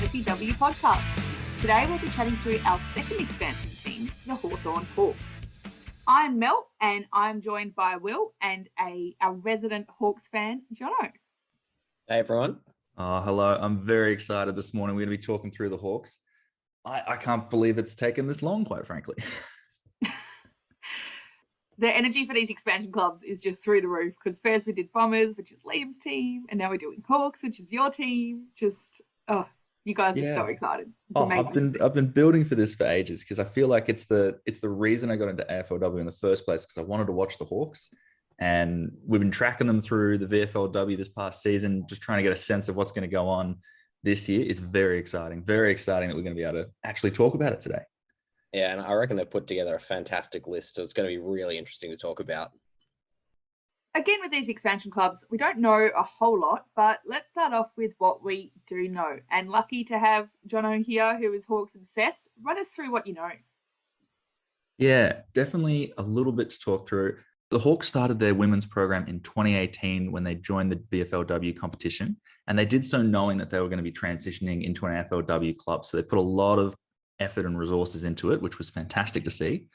VFLW podcast. Today we'll be chatting through our second expansion team, the Hawthorn Hawks. I'm Mel and I'm joined by Will and our resident Hawks fan, Jono. Hey everyone. Hello. I'm very excited this morning. We're going to be talking through the Hawks. I can't believe it's taken this long, quite frankly. The energy for these expansion clubs is just through the roof because first we did Bombers, which is Liam's team, and now we're doing Hawks, which is your team. You guys are so excited. It's amazing. I've been building for this for ages because I feel like it's the reason I got into AFLW in the first place, because I wanted to watch the Hawks, and we've been tracking them through the VFLW this past season, just trying to get a sense of what's going to go on this year. It's very exciting that we're going to be able to actually talk about it today. Yeah, and I reckon they've put together a fantastic list, so it's going to be really interesting to talk about. Again, with these expansion clubs, we don't know a whole lot, but let's start off with what we do know. And lucky to have Jono here, who is Hawks obsessed. Run us through what you know. Yeah, definitely a little bit to talk through. The Hawks started their women's program in 2018 when they joined the VFLW competition, and they did so knowing that they were going to be transitioning into an AFLW club. So they put a lot of effort and resources into it, which was fantastic to see.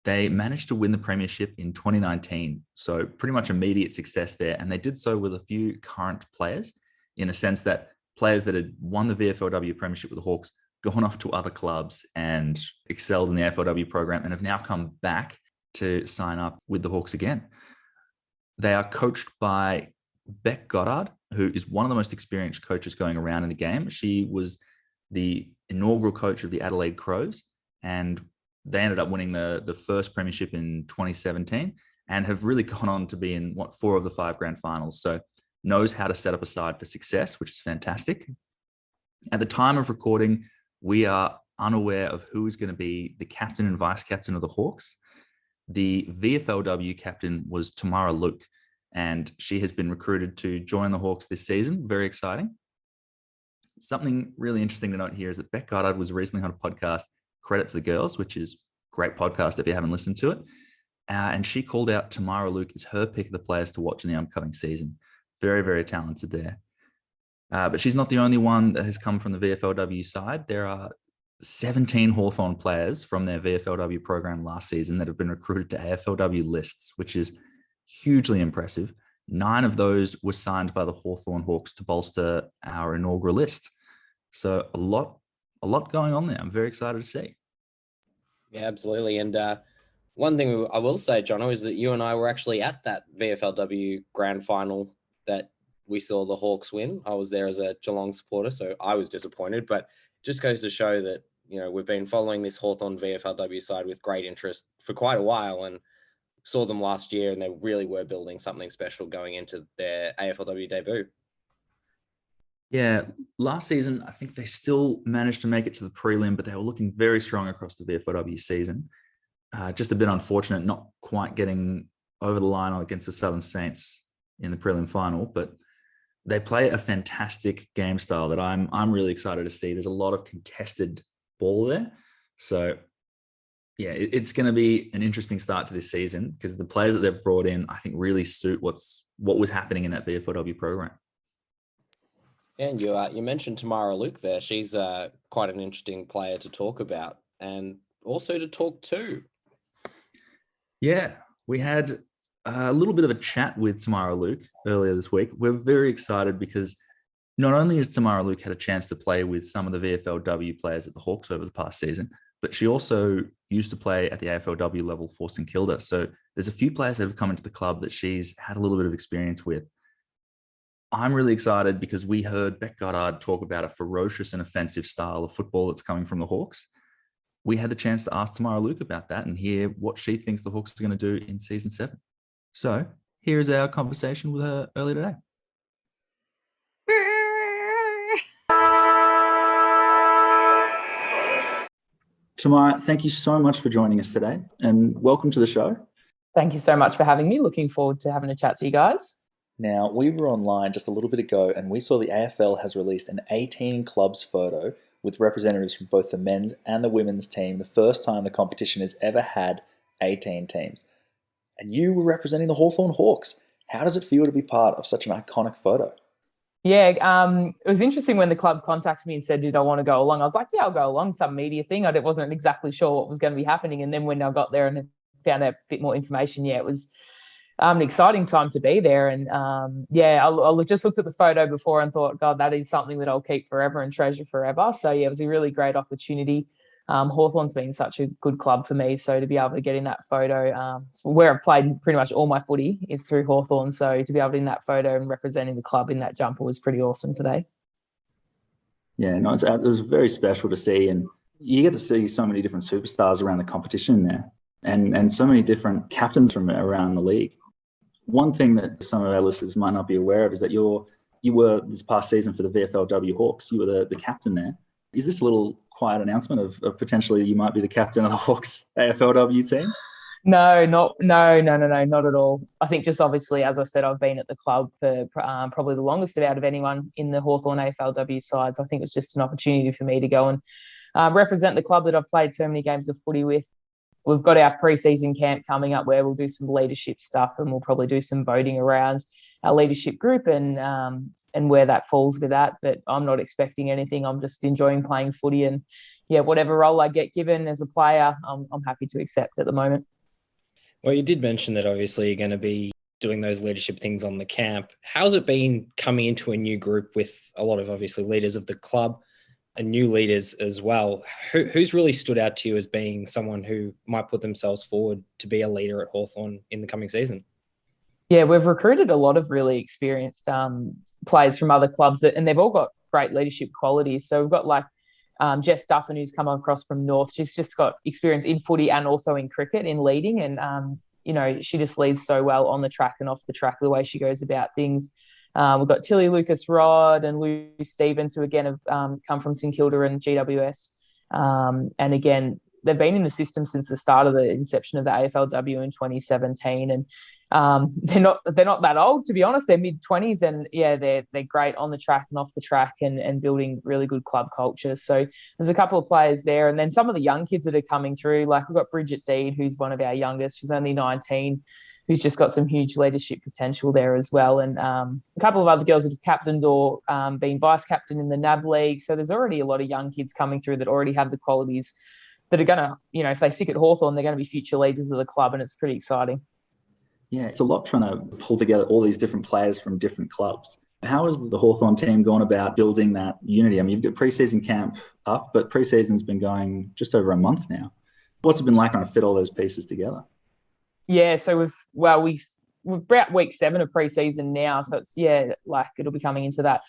They managed to win the premiership in 2019, so pretty much immediate success there. And they did so with a few current players, in a sense that players that had won the VFLW premiership with the Hawks, gone off to other clubs and excelled in the AFLW program, and have now come back to sign up with the Hawks again. They are coached by Beck Goddard, who is one of the most experienced coaches going around in the game. She was the inaugural coach of the Adelaide Crows, and they ended up winning the first premiership in 2017 and have really gone on to be in 4 of the 5 grand finals. So knows how to set up a side for success, which is fantastic. At the time of recording, we are unaware of who is going to be the captain and vice captain of the Hawks. The VFLW captain was Tamara Luke, and she has been recruited to join the Hawks this season. Very exciting. Something really interesting to note here is that Beck Goddard was recently on a podcast, Credit to the Girls, which is a great podcast if you haven't listened to it. And she called out Tamara Luke as her pick of the players to watch in the upcoming season. Very, very talented there. But she's not the only one that has come from the VFLW side. There are 17 Hawthorn players from their VFLW program last season that have been recruited to AFLW lists, which is hugely impressive. 9 of those were signed by the Hawthorn Hawks to bolster our inaugural list. So a lot going on there. I'm very excited to see. Yeah, absolutely. And one thing I will say, Jono, is that you and I were actually at that VFLW grand final that we saw the Hawks win. I was there as a Geelong supporter, so I was disappointed, but just goes to show that, we've been following this Hawthorn VFLW side with great interest for quite a while, and saw them last year, and they really were building something special going into their AFLW debut. Yeah, last season, I think they still managed to make it to the prelim, but they were looking very strong across the VFLW season. Just a bit unfortunate not quite getting over the line against the Southern Saints in the prelim final, but they play a fantastic game style that I'm really excited to see. There's a lot of contested ball there. So yeah, it's going to be an interesting start to this season because the players that they've brought in, I think, really suit what was happening in that VFLW program. And you mentioned Tamara Luke there. She's quite an interesting player to talk about and also to talk to. Yeah, we had a little bit of a chat with Tamara Luke earlier this week. We're very excited because not only has Tamara Luke had a chance to play with some of the VFLW players at the Hawks over the past season, but she also used to play at the AFLW level for St Kilda. So there's a few players that have come into the club that she's had a little bit of experience with. I'm really excited because we heard Beck Goddard talk about a ferocious and offensive style of football that's coming from the Hawks. We had the chance to ask Tamara Luke about that and hear what she thinks the Hawks are going to do in season 7. So here's our conversation with her earlier today. Tamara, thank you so much for joining us today and welcome to the show. Thank you so much for having me. Looking forward to having a chat to you guys. Now, we were online just a little bit ago and we saw the AFL has released an 18 clubs photo with representatives from both the men's and the women's team, the first time the competition has ever had 18 teams. And you were representing the Hawthorn Hawks. How does it feel to be part of such an iconic photo? Yeah, it was interesting when the club contacted me and said, did I want to go along? I was like, yeah, I'll go along, some media thing. I wasn't exactly sure what was going to be happening. And then when I got there and found out a bit more information, yeah, it was an exciting time to be there. And I just looked at the photo before and thought, God, that is something that I'll keep forever and treasure forever. So yeah, it was a really great opportunity. Hawthorn's been such a good club for me. So to be able to get in that photo, where I've played pretty much all my footy is through Hawthorn. So to be able to in that photo and representing the club in that jumper was pretty awesome today. Yeah, no, it was very special to see. And you get to see so many different superstars around the competition there and so many different captains from around the league. One thing that some of our listeners might not be aware of is that you were this past season for the VFLW Hawks. You were the captain there. Is this a little quiet announcement of potentially you might be the captain of the Hawks AFLW team? No, not at all. I think just obviously, as I said, I've been at the club for probably the longest out of anyone in the Hawthorn AFLW sides. I think it's just an opportunity for me to go and represent the club that I've played so many games of footy with. We've got our pre-season camp coming up where we'll do some leadership stuff and we'll probably do some voting around our leadership group and where that falls with that. But I'm not expecting anything. I'm just enjoying playing footy and, yeah, whatever role I get given as a player, I'm happy to accept at the moment. Well, you did mention that obviously you're going to be doing those leadership things on the camp. How's it been coming into a new group with a lot of obviously leaders of the club and new leaders as well? Who's really stood out to you as being someone who might put themselves forward to be a leader at Hawthorn in the coming season? Yeah, we've recruited a lot of really experienced players from other clubs and they've all got great leadership qualities. So we've got like Jas Fleming, who's come across from North. She's just got experience in footy and also in cricket in leading. And, she just leads so well on the track and off the track, the way she goes about things. We've got Tilly Lucas-Rod and Lou Stevens, who again have come from St Kilda and GWS. And again, they've been in the system since the start of the inception of the AFLW in 2017. And they're not that old, to be honest. They're mid-20s and yeah, they're great on the track and off the track and building really good club culture. So there's a couple of players there. And then some of the young kids that are coming through, like we've got Bridget Deed, who's one of our youngest. She's only 19, who's just got some huge leadership potential there as well. And a couple of other girls that have captained or been vice captain in the NAB League. So there's already a lot of young kids coming through that already have the qualities that are going to, if they stick at Hawthorn, they're going to be future leaders of the club, and it's pretty exciting. Yeah, it's a lot trying to pull together all these different players from different clubs. How has the Hawthorn team gone about building that unity? I mean, you've got pre-season camp up, but pre-season's been going just over a month now. What's it been like trying to fit all those pieces together? Yeah, so we're about week 7 of pre-season now, so it's it'll be coming into that.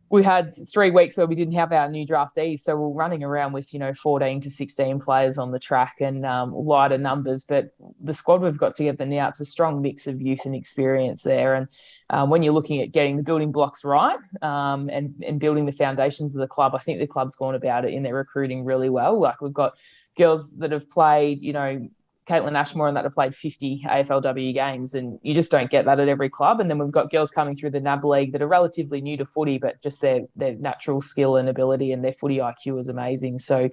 We had 3 weeks where we didn't have our new draftees, so we're running around with 14 to 16 players on the track and lighter numbers. But the squad we've got together now, it's a strong mix of youth and experience there. And when you're looking at getting the building blocks right and building the foundations of the club, I think the club's gone about it in their recruiting really well. Like we've got girls that have played, Caitlin Ashmore and that have played 50 AFLW games, and you just don't get that at every club. And then we've got girls coming through the NAB League that are relatively new to footy, but just their natural skill and ability and their footy IQ is amazing. So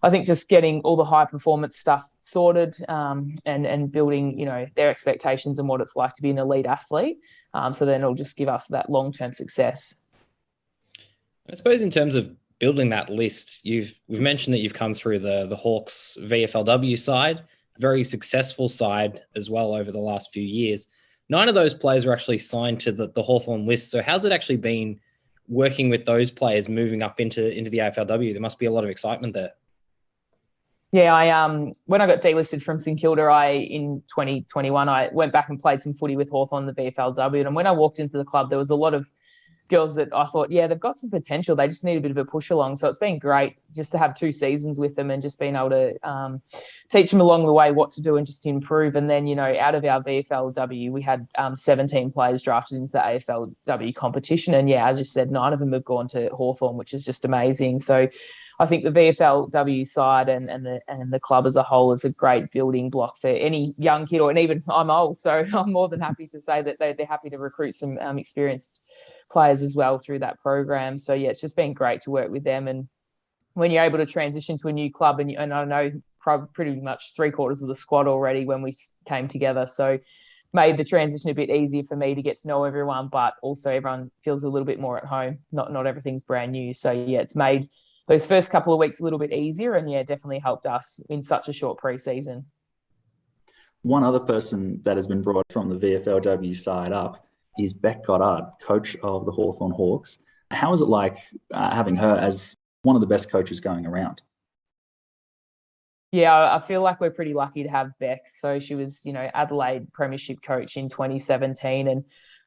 I think just getting all the high performance stuff sorted and building, their expectations and what it's like to be an elite athlete. So then it'll just give us that long-term success. I suppose in terms of building that list, we've mentioned that you've come through the Hawks VFLW side, very successful side as well over the last few years. 9 of those players are actually signed to the Hawthorn list. So how's it actually been working with those players moving up into the AFLW? There must be a lot of excitement there. Yeah, I when I got delisted from St Kilda, in 2021, I went back and played some footy with Hawthorn, the VFLW. And when I walked into the club, there was a lot of girls that I thought, yeah, they've got some potential. They just need a bit of a push along. So it's been great just to have 2 seasons with them and just being able to teach them along the way what to do and just improve. And then, out of our VFLW, we had 17 players drafted into the AFLW competition. And yeah, as you said, 9 of them have gone to Hawthorn, which is just amazing. So I think the VFLW side and the club as a whole is a great building block for any young kid, and even I'm old, so I'm more than happy to say that they're happy to recruit some experienced players as well through that program. So yeah, it's just been great to work with them. And when you're able to transition to a new club, and I know pretty much 3/4 of the squad already when we came together, so made the transition a bit easier for me to get to know everyone, but also everyone feels a little bit more at home. Not everything's brand new. So yeah, it's made those first couple of weeks a little bit easier, and yeah, definitely helped us in such a short preseason. One other person that has been brought from the VFLW side up is Beck Goddard, coach of the Hawthorn Hawks. How is it like having her as one of the best coaches going around? Yeah, I feel like we're pretty lucky to have Beck. So she was, Adelaide Premiership coach in 2017,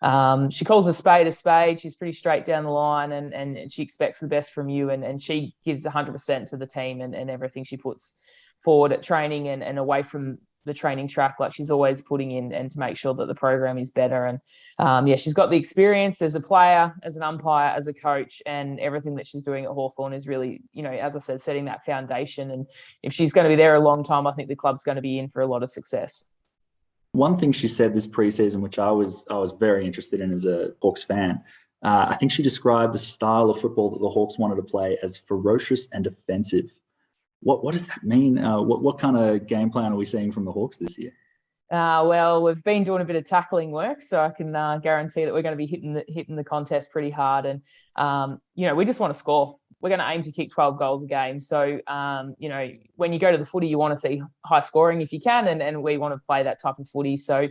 and she calls a spade a spade. She's pretty straight down the line, and she expects the best from you, and she gives 100% to the team and everything she puts forward at training and away from the training track. Like, she's always putting in and to make sure that the program is better. And she's got the experience as a player, as an umpire, as a coach, and everything that she's doing at Hawthorn is really, as I said, setting that foundation. And if she's going to be there a long time, I think the club's going to be in for a lot of success. One thing she said this preseason, which I was very interested in as a Hawks fan, I think she described the style of football that the Hawks wanted to play as ferocious and offensive. What does that mean? What kind of game plan are we seeing from the Hawks this year? Well, we've been doing a bit of tackling work, so I can guarantee that we're going to be hitting the contest pretty hard. And we just want to score. We're going to aim to kick 12 goals a game. So when you go to the footy, you want to see high scoring if you can, and we want to play that type of footy. So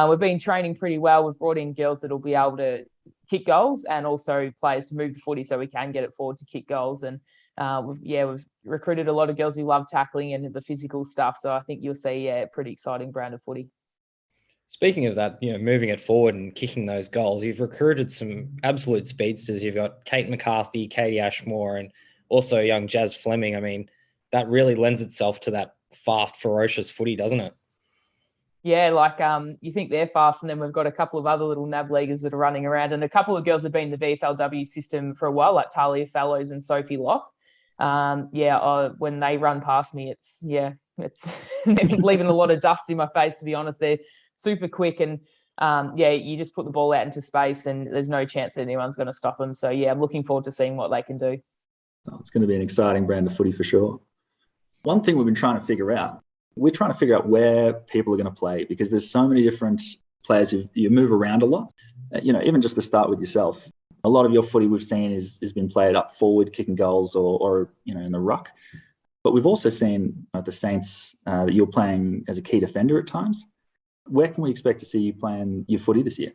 we've been training pretty well. We've brought in girls that will be able to kick goals, and also players to move the footy so we can get it forward to kick goals. And we've recruited a lot of girls who love tackling and the physical stuff. So I think you'll see a pretty exciting brand of footy. Speaking of that, moving it forward and kicking those goals, you've recruited some absolute speedsters. You've got Kate McCarthy, Katie Ashmore, and also young Jas Fleming. I mean, that really lends itself to that fast, ferocious footy, doesn't it? Yeah, you think they're fast, and then we've got a couple of other little NAB leaguers that are running around, and a couple of girls have been in the VFLW system for a while, like Tahlia Fellows and Sophie Locke. When they run past me, it's leaving a lot of dust in my face, to be honest. They're super quick, and you just put the ball out into space and there's no chance that anyone's going to stop them. So yeah, I'm looking forward to seeing what they can do. It's going to be an exciting brand of footy for sure. One thing we've been trying to figure out, we're trying to figure out where people are going to play, because there's so many different players. You move around a lot, even just to start with yourself. A lot of your footy we've seen has been played up forward, kicking goals or in the ruck. But we've also seen at the Saints that you're playing as a key defender at times. Where can we expect to see you playing your footy this year?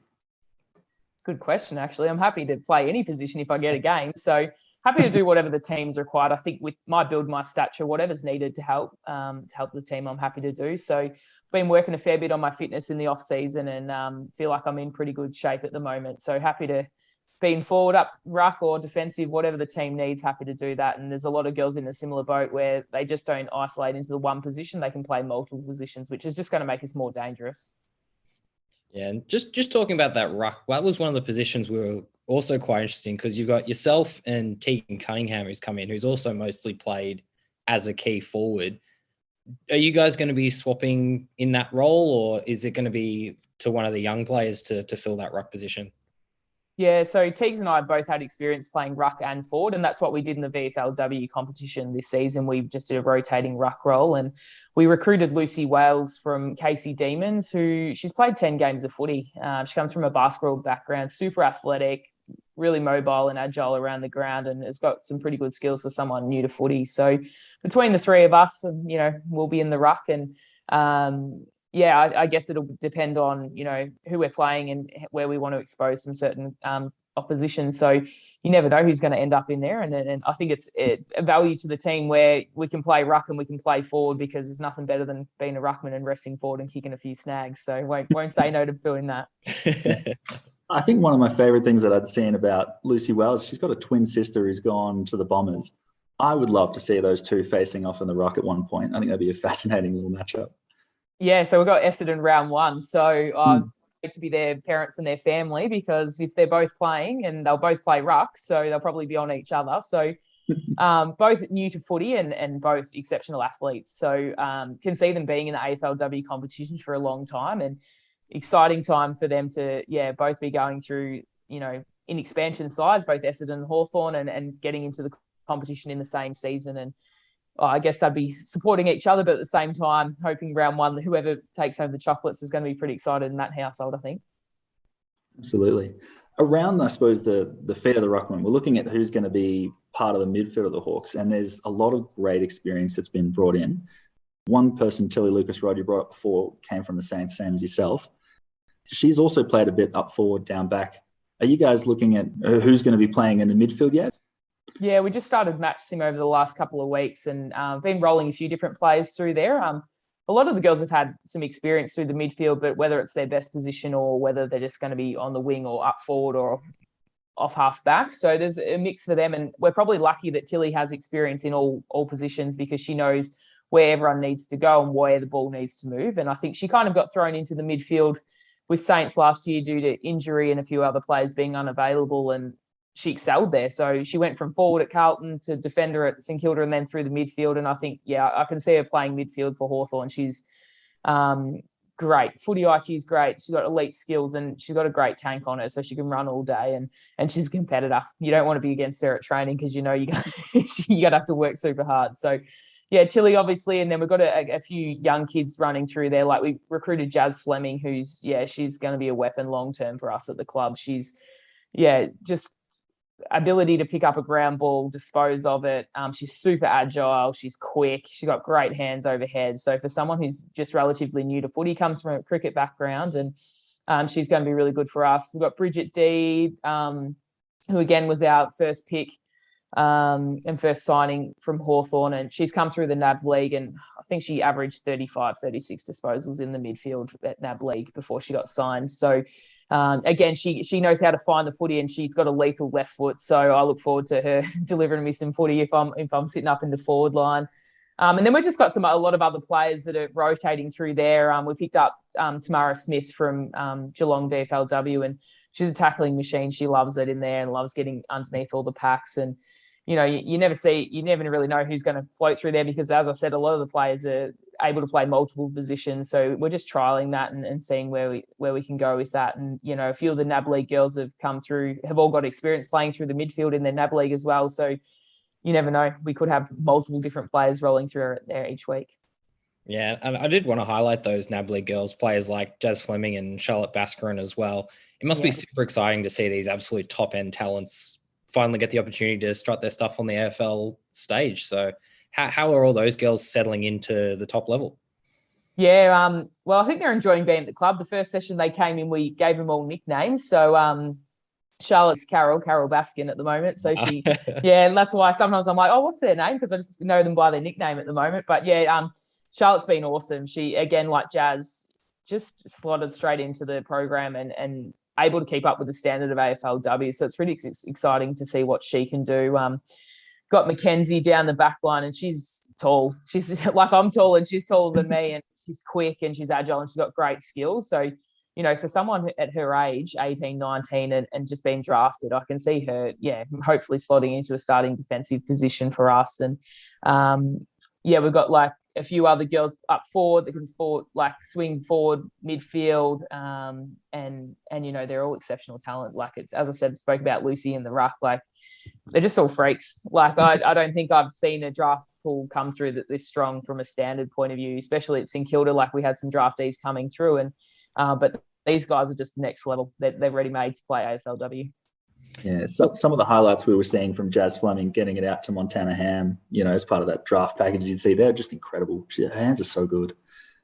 Good question, actually. I'm happy to play any position if I get a game. So happy to do whatever the team's required. I think with my build, my stature, whatever's needed to help the team, I'm happy to do. So I've been working a fair bit on my fitness in the off season, and feel like I'm in pretty good shape at the moment. So happy to be in forward, up, ruck, or defensive, whatever the team needs, happy to do that. And there's a lot of girls in a similar boat where they just don't isolate into the one position. They can play multiple positions, which is just going to make us more dangerous. Yeah, and just talking about that ruck, that was one of the positions we were also quite interesting, because you've got yourself and Tegan Cunningham who's come in, who's also mostly played as a key forward. Are you guys going to be swapping in that role, or is it going to be to one of the young players to fill that ruck position? Yeah, so Teagues and I both had experience playing ruck and forward, and that's what we did in the VFLW competition this season. We just did a rotating ruck role, and we recruited Lucy Wales from Casey Demons, she's played 10 games of footy. She comes from a basketball background, super athletic, really mobile and agile around the ground, and has got some pretty good skills for someone new to footy. So between the three of us, we'll be in the ruck, and I guess it'll depend on, who we're playing and where we want to expose some certain opposition. So you never know who's going to end up in there. And I think it's a value to the team where we can play ruck and we can play forward, because there's nothing better than being a ruckman and resting forward and kicking a few snags. So won't say no to doing that. I think one of my favorite things that I'd seen about Lucy Wells, she's got a twin sister who's gone to the Bombers. I would love to see those two facing off in the ruck at one point. I think that'd be a fascinating little matchup. Yeah, so we've got Essendon round one. So to be their parents and their family, because if they're both playing, and they'll both play ruck, so they'll probably be on each other. So both new to footy and both exceptional athletes. So can see them being in the AFLW competition for a long time, and exciting time for them to both be going through, in expansion sides, both Essendon and Hawthorn, and getting into the competition in the same season. And I guess they'd be supporting each other, but at the same time, hoping round one, whoever takes home the chocolates is going to be pretty excited in that household, I think. Absolutely. Around, I suppose, the feet of the ruckman, we're looking at who's going to be part of the midfield of the Hawks, and there's a lot of great experience that's been brought in. One person, Tilly Lucas-Rod, you brought up before, came from the Saints, same as yourself. She's also played a bit up forward, down back. Are you guys looking at who's going to be playing in the midfield yet? Yeah, we just started match sim over the last couple of weeks and been rolling a few different players through there. A lot of the girls have had some experience through the midfield, but whether it's their best position or whether they're just going to be on the wing or up forward or off half back. So there's a mix for them. And we're probably lucky that Tilly has experience in all positions because she knows where everyone needs to go and where the ball needs to move. And I think she kind of got thrown into the midfield with Saints last year due to injury and a few other players being unavailable, and she excelled there. So she went from forward at Carlton to defender at St Kilda and then through the midfield. And I think, yeah, I can see her playing midfield for Hawthorn. She's great. Footy IQ is great. She's got elite skills and she's got a great tank on her, so she can run all day and she's a competitor. You don't want to be against her at training because you know you're going to have to work super hard. So, yeah, Tilly, obviously, and then we've got a few young kids running through there. Like we recruited Jas Fleming, who's, she's going to be a weapon long-term for us at the club. She's, just ability to pick up a ground ball, dispose of it. She's super agile. She's quick. She's got great hands overhead. So for someone who's just relatively new to footy, comes from a cricket background, and she's going to be really good for us. We've got Bridget D, who again was our first pick and first signing from Hawthorn, and she's come through the NAB League, and I think she averaged 35, 36 disposals in the midfield at NAB League before she got signed. So again, she knows how to find the footy, and she's got a lethal left foot. So I look forward to her delivering me some footy if I'm sitting up in the forward line. And then we've just got a lot of other players that are rotating through there. We picked up Tamara Smith from Geelong VFLW, and she's a tackling machine. She loves it in there and loves getting underneath all the packs. And you know, you never really know who's going to float through there because, as I said, a lot of the players are able to play multiple positions. So we're just trialing that and seeing where we can go with that. And, you know, a few of the NAB League girls have come through, have all got experience playing through the midfield in their NAB League as well. So you never know. We could have multiple different players rolling through there each week. Yeah, and I did want to highlight those NAB League girls, players like Jas Fleming and Charlotte Baskaran as well. It must be super exciting to see these absolute top-end talents finally get the opportunity to strut their stuff on the AFL stage. So how are all those girls settling into the top level? Yeah, well, I think they're enjoying being at the club. The first session they came in, we gave them all nicknames. So Charlotte's Carol Baskin at the moment. So she, and that's why sometimes I'm like, oh, what's their name? Because I just know them by their nickname at the moment. But Charlotte's been awesome. She, again, like Jas, just slotted straight into the program and able to keep up with the standard of AFLW. So it's pretty exciting to see what she can do. Got Mackenzie down the back line, and she's tall. She's like, I'm tall and she's taller than me, and she's quick and she's agile and she's got great skills. So, you know, for someone at her age, 18, 19, and just being drafted, I can see her, hopefully slotting into a starting defensive position for us. And, we've got like a few other girls up forward that can swing forward, midfield, and you know, they're all exceptional talent. Like, it's, as I said, spoke about Lucy and the ruck, like they're just all freaks. Like I don't think I've seen a draft pool come through that this strong from a standard point of view, especially at St Kilda. Like, we had some draftees coming through, and but these guys are just next level. They're ready made to play AFLW. Yeah, so some of the highlights we were seeing from Jas Fleming getting it out to Montana Ham, you know, as part of that draft package, you'd see they're just incredible. Her hands are so good.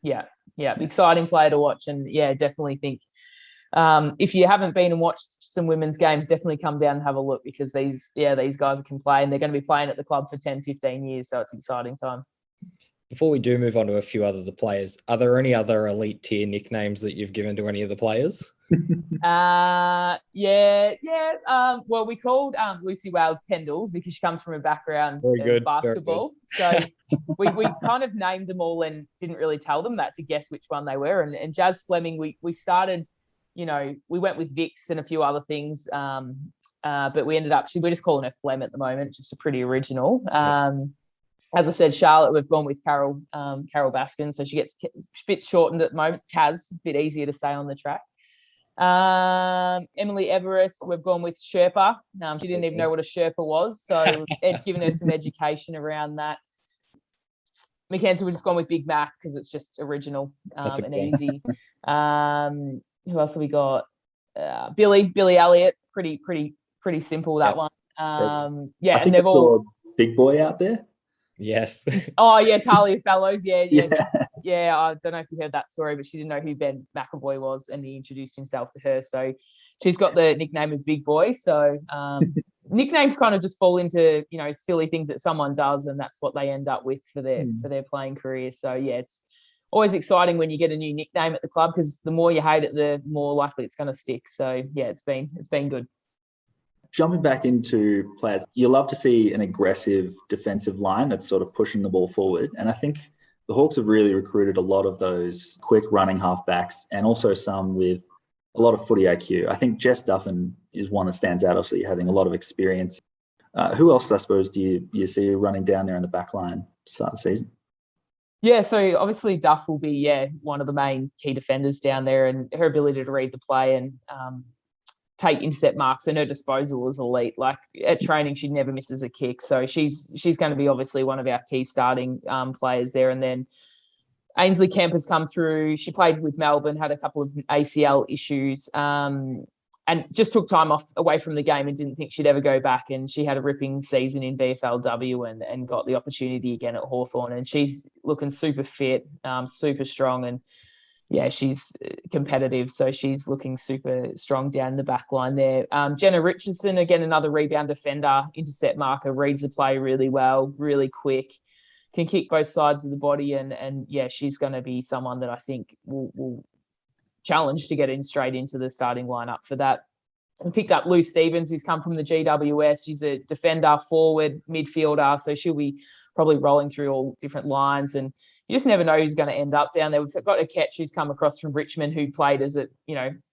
Yeah, exciting player to watch, and definitely think if you haven't been and watched some women's games, definitely come down and have a look, because these guys can play, and they're going to be playing at the club for 10, 15 years, so it's an exciting time. Before we do move on to a few other players, are there any other elite tier nicknames that you've given to any of the players? Well, we called Lucy Wales Pendles because she comes from a background of basketball. So we kind of named them all and didn't really tell them that to guess which one they were. And Jas Fleming, we started, you know, we went with Vix and a few other things, but we ended up, we're just calling her Flem at the moment, just a pretty original. As I said, Charlotte, we've gone with Carol Baskin, so she gets a bit shortened at the moment. Kaz, a bit easier to say on the track. Emily Everest, we've gone with Sherpa. She didn't even know what a Sherpa was, so Ed given her some education around that. Mackenzie, we've just gone with Big Mac because it's just original and easy. Who else have we got? Billy Elliott. Pretty simple, that one. I think I saw Big Boy out there. Yes. Oh yeah, Tahlia Fellows. Yeah. I don't know if you heard that story, but she didn't know who Ben McAvoy was, and he introduced himself to her. So she's got the nickname of Big Boy. So nicknames kind of just fall into, you know, silly things that someone does, and that's what they end up with for their playing career. So yeah, it's always exciting when you get a new nickname at the club, because the more you hate it, the more likely it's going to stick. So yeah, it's been good. Jumping back into players, you love to see an aggressive defensive line that's sort of pushing the ball forward. And I think the Hawks have really recruited a lot of those quick running halfbacks, and also some with a lot of footy IQ. I think Jas Duffin is one that stands out, obviously having a lot of experience. Who else, I suppose, do you see running down there in the back line to start the season? Yeah, so obviously Duff will be one of the main key defenders down there, and her ability to read the play and take intercept marks, and her disposal is elite. Like at training, she never misses a kick. So she's going to be obviously one of our key starting players there. And then Ainsley Kemp has come through. She played with Melbourne, had a couple of ACL issues, and just took time off away from the game and didn't think she'd ever go back. And she had a ripping season in VFLW and got the opportunity again at Hawthorn. And she's looking super fit, super strong, and yeah, she's competitive, so she's looking super strong down the back line there. Jenna Richardson, again, another rebound defender, intercept marker, reads the play really well, really quick, can kick both sides of the body, and yeah, she's going to be someone that I think will challenge to get in straight into the starting lineup for that. We picked up Lou Stevens, who's come from the GWS. She's a defender, forward, midfielder, so she'll be probably rolling through all different lines, and you just never know who's going to end up down there. We've got a catch who's come across from Richmond, who played as a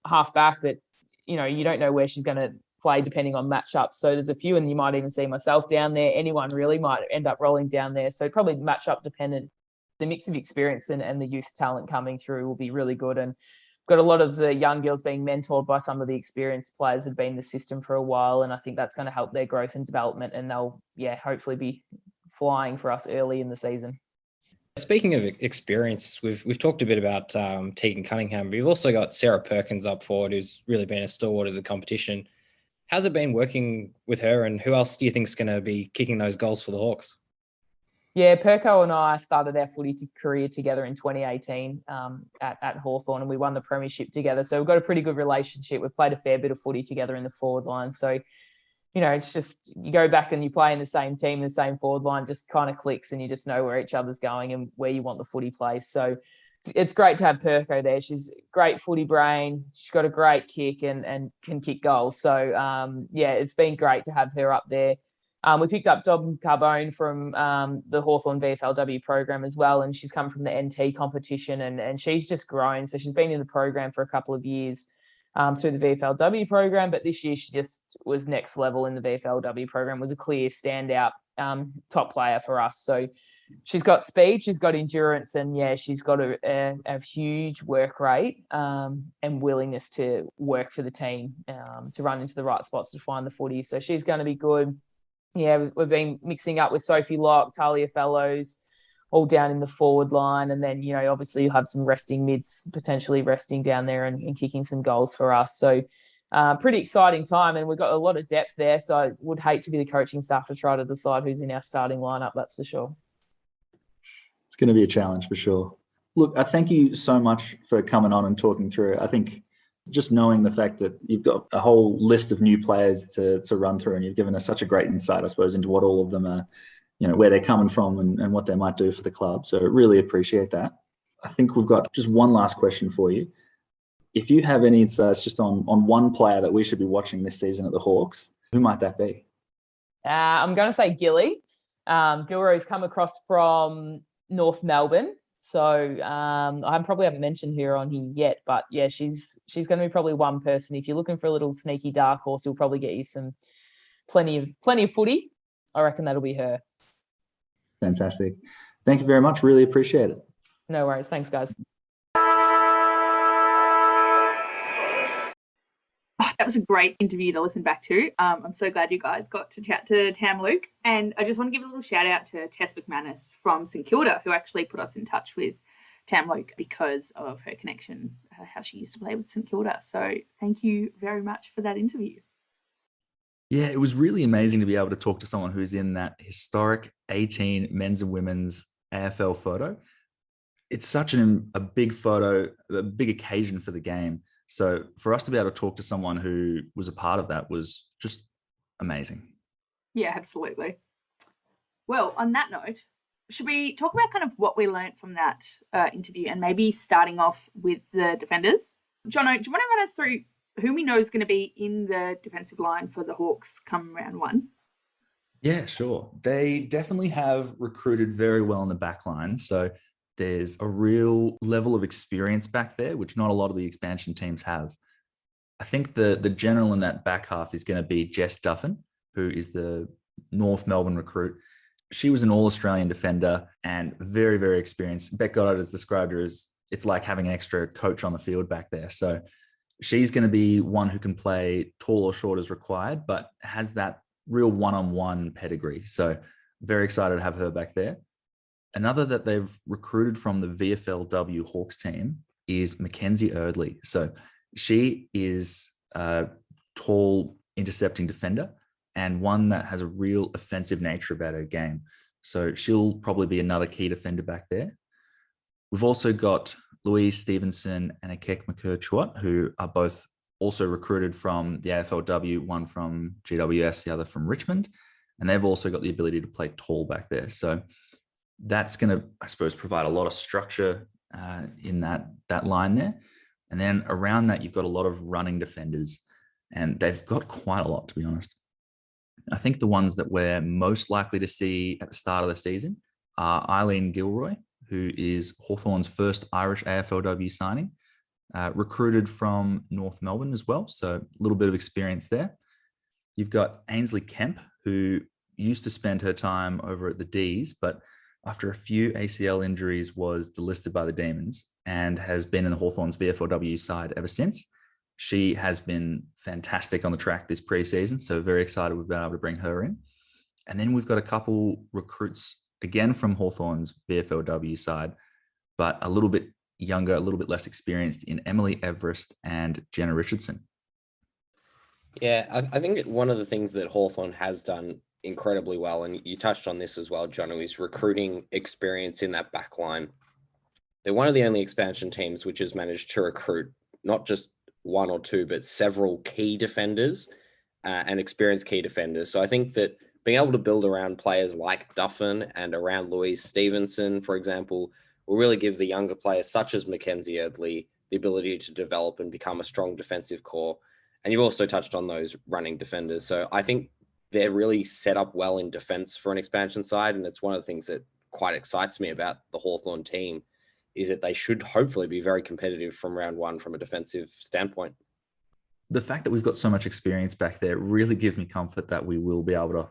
half back, but you don't know where she's going to play depending on matchups. So there's a few, and you might even see myself down there. Anyone really might end up rolling down there. So probably matchup dependent. The mix of experience and the youth talent coming through will be really good. And got a lot of the young girls being mentored by some of the experienced players that have been in the system for a while, and I think that's going to help their growth and development. And they'll hopefully be flying for us early in the season. Speaking of experience, we've talked a bit about Tegan Cunningham, but we've also got Sarah Perkins up forward, who's really been a stalwart of the competition. How's it been working with her, and who else do you think is going to be kicking those goals for the Hawks? Yeah, Perko and I started our footy career together in 2018 at Hawthorn, and we won the premiership together. So we've got a pretty good relationship. We've played a fair bit of footy together in the forward line. So it's just you go back and you play in the same team, the same forward line, just kind of clicks, and you just know where each other's going and where you want the footy placed. So it's great to have Perko there. She's great footy brain. She's got a great kick and can kick goals. So, it's been great to have her up there. We picked up Dom Carbone from the Hawthorn VFLW program as well, and she's come from the NT competition, and she's just grown. So she's been in the program for a couple of years. Through the VFLW program, but this year she just was next level in the VFLW program, was a clear standout top player for us. So she's got speed, she's got endurance, and she's got a huge work rate and willingness to work for the team, to run into the right spots to find the footy. So she's going to be good. Yeah, we've been mixing up with Sophie Locke, Tahlia Fellows, all down in the forward line. And then, obviously you have some resting mids potentially resting down there and kicking some goals for us. So pretty exciting time. And we've got a lot of depth there. So I would hate to be the coaching staff to try to decide who's in our starting lineup, that's for sure. It's going to be a challenge for sure. Look, I thank you so much for coming on and talking through. I think just knowing the fact that you've got a whole list of new players to run through, and you've given us such a great insight, I suppose, into what all of them are, where they're coming from and what they might do for the club. So really appreciate that. I think we've got just one last question for you. If you have any insights just on one player that we should be watching this season at the Hawks, who might that be? I'm going to say Gilly. Gilroy's come across from North Melbourne. So I probably haven't mentioned her on here yet, but she's going to be probably one person. If you're looking for a little sneaky dark horse, he'll probably get you plenty of footy. I reckon that'll be her. Fantastic. Thank you very much. Really appreciate it. No worries. Thanks, guys. That was a great interview to listen back to. I'm so glad you guys got to chat to Tam Luke. And I just want to give a little shout out to Tess McManus from St Kilda, who actually put us in touch with Tam Luke because of her connection, how she used to play with St Kilda. So thank you very much for that interview. Yeah, it was really amazing to be able to talk to someone who's in that historic 18 men's and women's AFL photo. It's such a big photo, a big occasion for the game. So for us to be able to talk to someone who was a part of that was just amazing. Yeah, absolutely. Well, on that note, should we talk about kind of what we learned from that interview, and maybe starting off with the defenders? Jono, do you want to run us through who we know is going to be in the defensive line for the Hawks come round one? Yeah, sure. They definitely have recruited very well in the back line. So there's a real level of experience back there, which not a lot of the expansion teams have. I think the general in that back half is going to be Jas Fleming, who is the North Melbourne recruit. She was an All-Australian defender and very, very experienced. Beck Goddard has described her as it's like having an extra coach on the field back there. So she's going to be one who can play tall or short as required, but has that real one-on-one pedigree. So very excited to have her back there. Another that they've recruited from the VFLW Hawks team is Mackenzie Eardley. So she is a tall intercepting defender and one that has a real offensive nature about her game. So she'll probably be another key defender back there. We've also got Louise Stevenson and Akek McCurchuat, who are both also recruited from the AFLW, one from GWS, the other from Richmond. And they've also got the ability to play tall back there. So that's going to, I suppose, provide a lot of structure in that line there. And then around that, you've got a lot of running defenders, and they've got quite a lot, to be honest. I think the ones that we're most likely to see at the start of the season are Eileen Gilroy, who is Hawthorn's first Irish AFLW signing, recruited from North Melbourne as well. So a little bit of experience there. You've got Ainsley Kemp, who used to spend her time over at the D's, but after a few ACL injuries was delisted by the Demons and has been in the Hawthorn's VFLW side ever since. She has been fantastic on the track this preseason, so very excited we've been able to bring her in. And then we've got a couple recruits, again from Hawthorn's VFLW side, but a little bit younger, a little bit less experienced in Emily Everest and Jenna Richardson. Yeah, I think one of the things that Hawthorn has done incredibly well, and you touched on this as well, Jono, is recruiting experience in that back line. They're one of the only expansion teams which has managed to recruit not just one or two, but several key defenders and experienced key defenders. So I think that being able to build around players like Duffin and around Louise Stevenson, for example, will really give the younger players such as Mackenzie Eardley the ability to develop and become a strong defensive core. And you've also touched on those running defenders. So I think they're really set up well in defense for an expansion side. And it's one of the things that quite excites me about the Hawthorn team is that they should hopefully be very competitive from round one from a defensive standpoint. The fact that we've got so much experience back there really gives me comfort that we will be able to,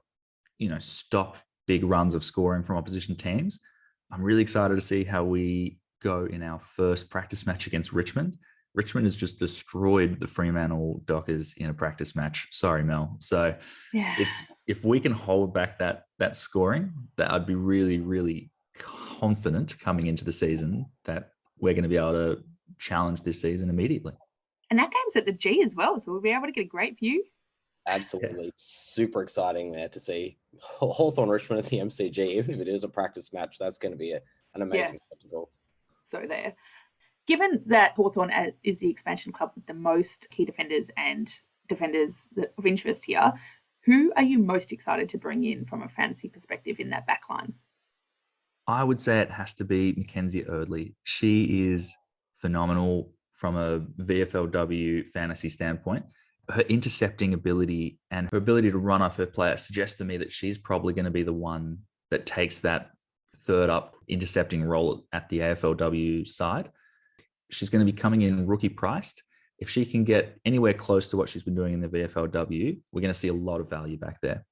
stop big runs of scoring from opposition teams. I'm really excited to see how we go in our first practice match against Richmond. Richmond has just destroyed the Fremantle Dockers in a practice match. Sorry, Mel. So if we can hold back that scoring, that I'd be really, really confident coming into the season that we're going to be able to challenge this season immediately. And that game's at the G as well, so we'll be able to get a great view. Absolutely. Yeah. Super exciting there to see Hawthorn Richmond at the MCG. Even if it is a practice match, that's going to be an amazing spectacle. So there. Given that Hawthorn is the expansion club with the most key defenders and defenders of interest here, who are you most excited to bring in from a fantasy perspective in that back line? I would say it has to be Mackenzie Eardley. She is phenomenal from a VFLW fantasy standpoint. Her intercepting ability and her ability to run off her player suggests to me that she's probably going to be the one that takes that third up intercepting role at the AFLW side. She's going to be coming in rookie priced. If she can get anywhere close to what she's been doing in the VFLW, we're going to see a lot of value back there.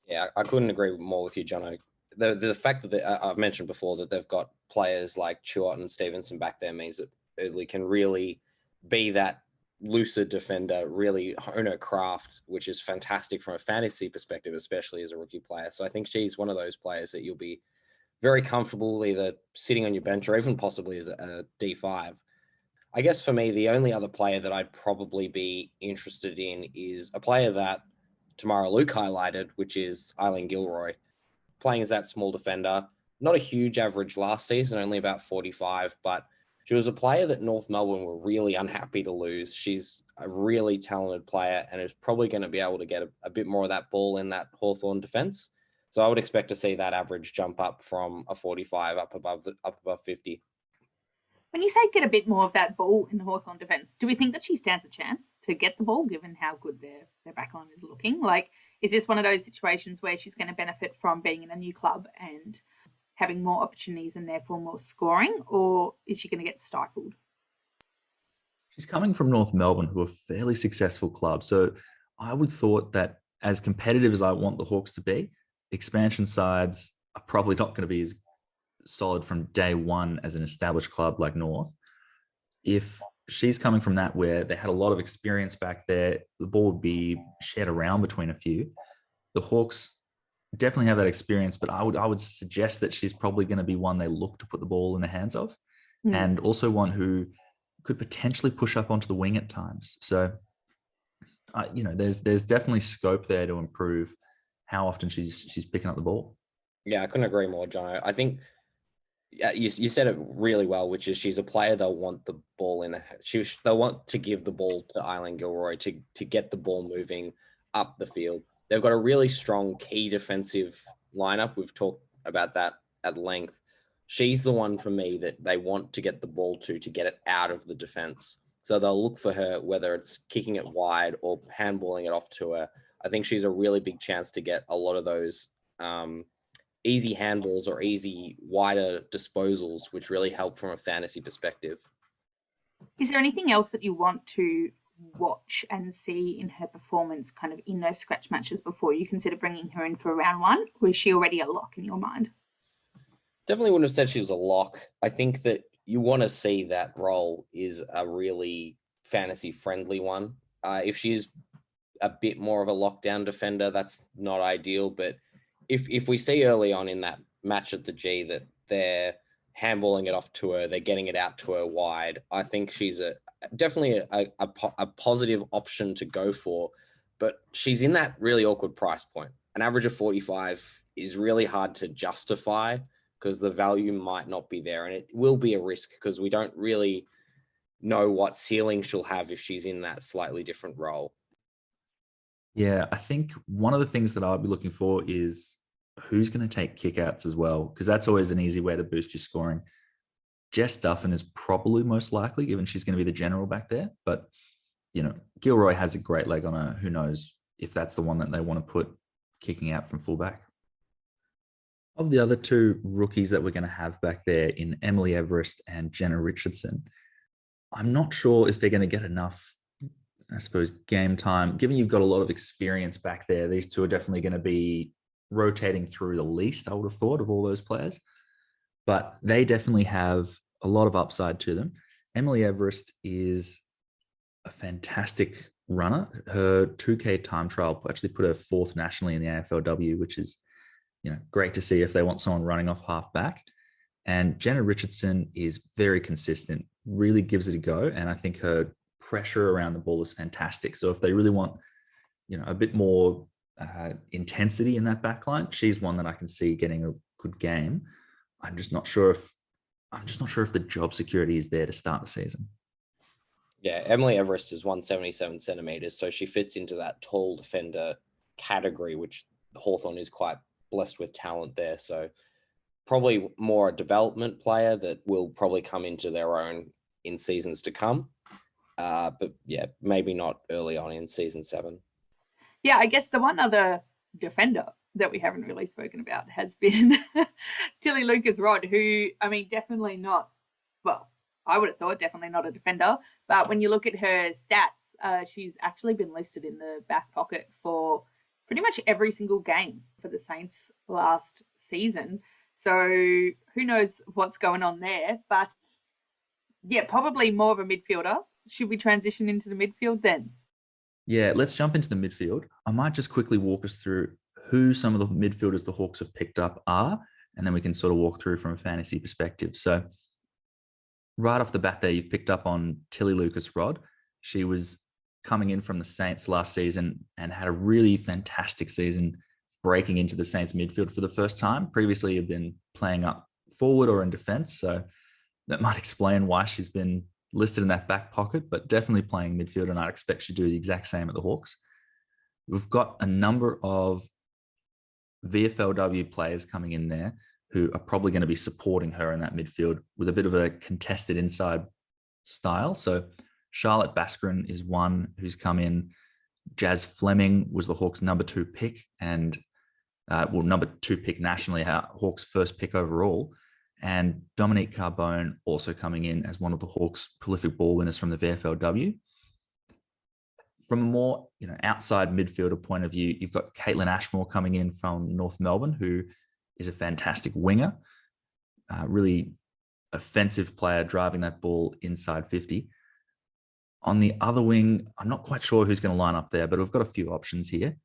Yeah, I couldn't agree more with you, Jono. The fact that I've mentioned before that they've got players like Chewott and Stevenson back there means that Eardley can really be that looser defender, really hone her craft, which is fantastic from a fantasy perspective, especially as a rookie player. So I think she's one of those players that you'll be very comfortable either sitting on your bench or even possibly as a D5. I guess for me, the only other player that I'd probably be interested in is a player that Tamara Luke highlighted, which is Eileen Gilroy, playing as that small defender. Not a huge average last season, only about 45, but she was a player that North Melbourne were really unhappy to lose. She's a really talented player and is probably going to be able to get a bit more of that ball in that Hawthorn defence. So I would expect to see that average jump up from a 45 up above 50. When you say get a bit more of that ball in the Hawthorn defence, do we think that she stands a chance to get the ball given how good their backline is looking? Like, is this one of those situations where she's going to benefit from being in a new club and having more opportunities and therefore more scoring, or is she going to get stifled? She's coming from North Melbourne, who are a fairly successful club. So I would thought that as competitive as I want the Hawks to be, expansion sides are probably not going to be as solid from day one as an established club like North. If she's coming from that where they had a lot of experience back there, the ball would be shared around between a few. The Hawks definitely have that experience, but I would suggest that she's probably going to be one they look to put the ball in the hands of, and also one who could potentially push up onto the wing at times. So, there's definitely scope there to improve how often she's picking up the ball. Yeah, I couldn't agree more, John. I think you said it really well, which is she's a player they'll want the ball in. They'll want to give the ball to Eileen Gilroy to get the ball moving up the field. They've got a really strong key defensive lineup. We've talked about that at length. She's the one for me that they want to get the ball to get it out of the defense. So they'll look for her, whether it's kicking it wide or handballing it off to her. I think she's a really big chance to get a lot of those easy handballs or easy wider disposals, which really help from a fantasy perspective. Is there anything else that you want to watch and see in her performance kind of in those scratch matches before you consider bringing her in for round one? Or is she already a lock in your mind? Definitely wouldn't have said she was a lock. I think that you want to see that role is a really fantasy friendly one. If she's a bit more of a lockdown defender, that's not ideal. But if we see early on in that match at the G that they're handballing it off to her, they're getting it out to her wide, I think she's definitely a positive option to go for. But she's in that really awkward price point. An average of 45 is really hard to justify because the value might not be there, and it will be a risk because we don't really know what ceiling she'll have if she's in that slightly different role. Yeah, I think one of the things that I'll be looking for is who's going to take kickouts as well, because that's always an easy way to boost your scoring. Jas Fleming is probably most likely, given she's going to be the general back there. But, Gilroy has a great leg on her. Who knows if that's the one that they want to put kicking out from fullback. Of the other two rookies that we're going to have back there in Emily Everest and Jenna Richardson, I'm not sure if they're going to get enough, I suppose, game time. Given you've got a lot of experience back there, these two are definitely going to be rotating through the least, I would have thought, of all those players. But they definitely have a lot of upside to them. Emily Everest is a fantastic runner. Her 2K time trial actually put her fourth nationally in the AFLW, which is great to see if they want someone running off half back. And Jenna Richardson is very consistent, really gives it a go. And I think her pressure around the ball is fantastic. So if they really want, a bit more intensity in that backline, she's one that I can see getting a good game. I'm just not sure if the job security is there to start the season. Yeah, Emily Everest is 177 centimeters, so she fits into that tall defender category, which Hawthorn is quite blessed with talent there. So probably more a development player that will probably come into their own in seasons to come. But yeah, maybe not early on in season 7. Yeah, I guess the one other defender that we haven't really spoken about has been Tilly Lucas-Rod, who, definitely not, well, I would have thought definitely not a defender, but when you look at her stats, she's actually been listed in the back pocket for pretty much every single game for the Saints last season. So who knows what's going on there, but yeah, probably more of a midfielder should we transition into the midfield then? Yeah, let's jump into the midfield. I might just quickly walk us through who some of the midfielders the Hawks have picked up are, and then we can sort of walk through from a fantasy perspective. So right off the bat there, you've picked up on Tilly Lucas-Rod. She was coming in from the Saints last season and had a really fantastic season breaking into the Saints midfield for the first time. Previously, had been playing up forward or in defense, so that might explain why she's been listed in that back pocket, but definitely playing midfield, and I'd expect she to do the exact same at the Hawks. We've got a number of VFLW players coming in there who are probably going to be supporting her in that midfield with a bit of a contested inside style. So Charlotte Baskaran is one who's come in. Jas Fleming was the Hawks' number 2 pick and number 2 pick nationally, Hawks' first pick overall. And Dominique Carbone also coming in as one of the Hawks' prolific ball winners from the VFLW. From a more outside midfielder point of view, you've got Caitlin Ashmore coming in from North Melbourne, who is a fantastic winger, really offensive player driving that ball inside 50. On the other wing, I'm not quite sure who's going to line up there, but we've got a few options here.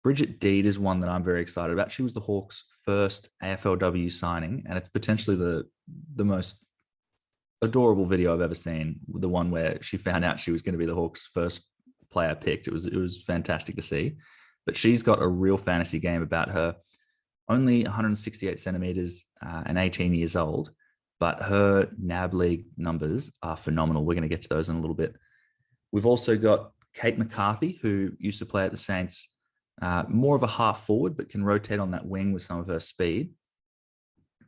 Bridget Deed is one that I'm very excited about. She was the Hawks' first AFLW signing, and it's potentially the most adorable video I've ever seen. The one where she found out she was going to be the Hawks' first player picked. It was fantastic to see. But she's got a real fantasy game about her. Only 168 centimeters and 18 years old, but her NAB League numbers are phenomenal. We're going to get to those in a little bit. We've also got Kate McCarthy, who used to play at the Saints, more of a half forward, but can rotate on that wing with some of her speed.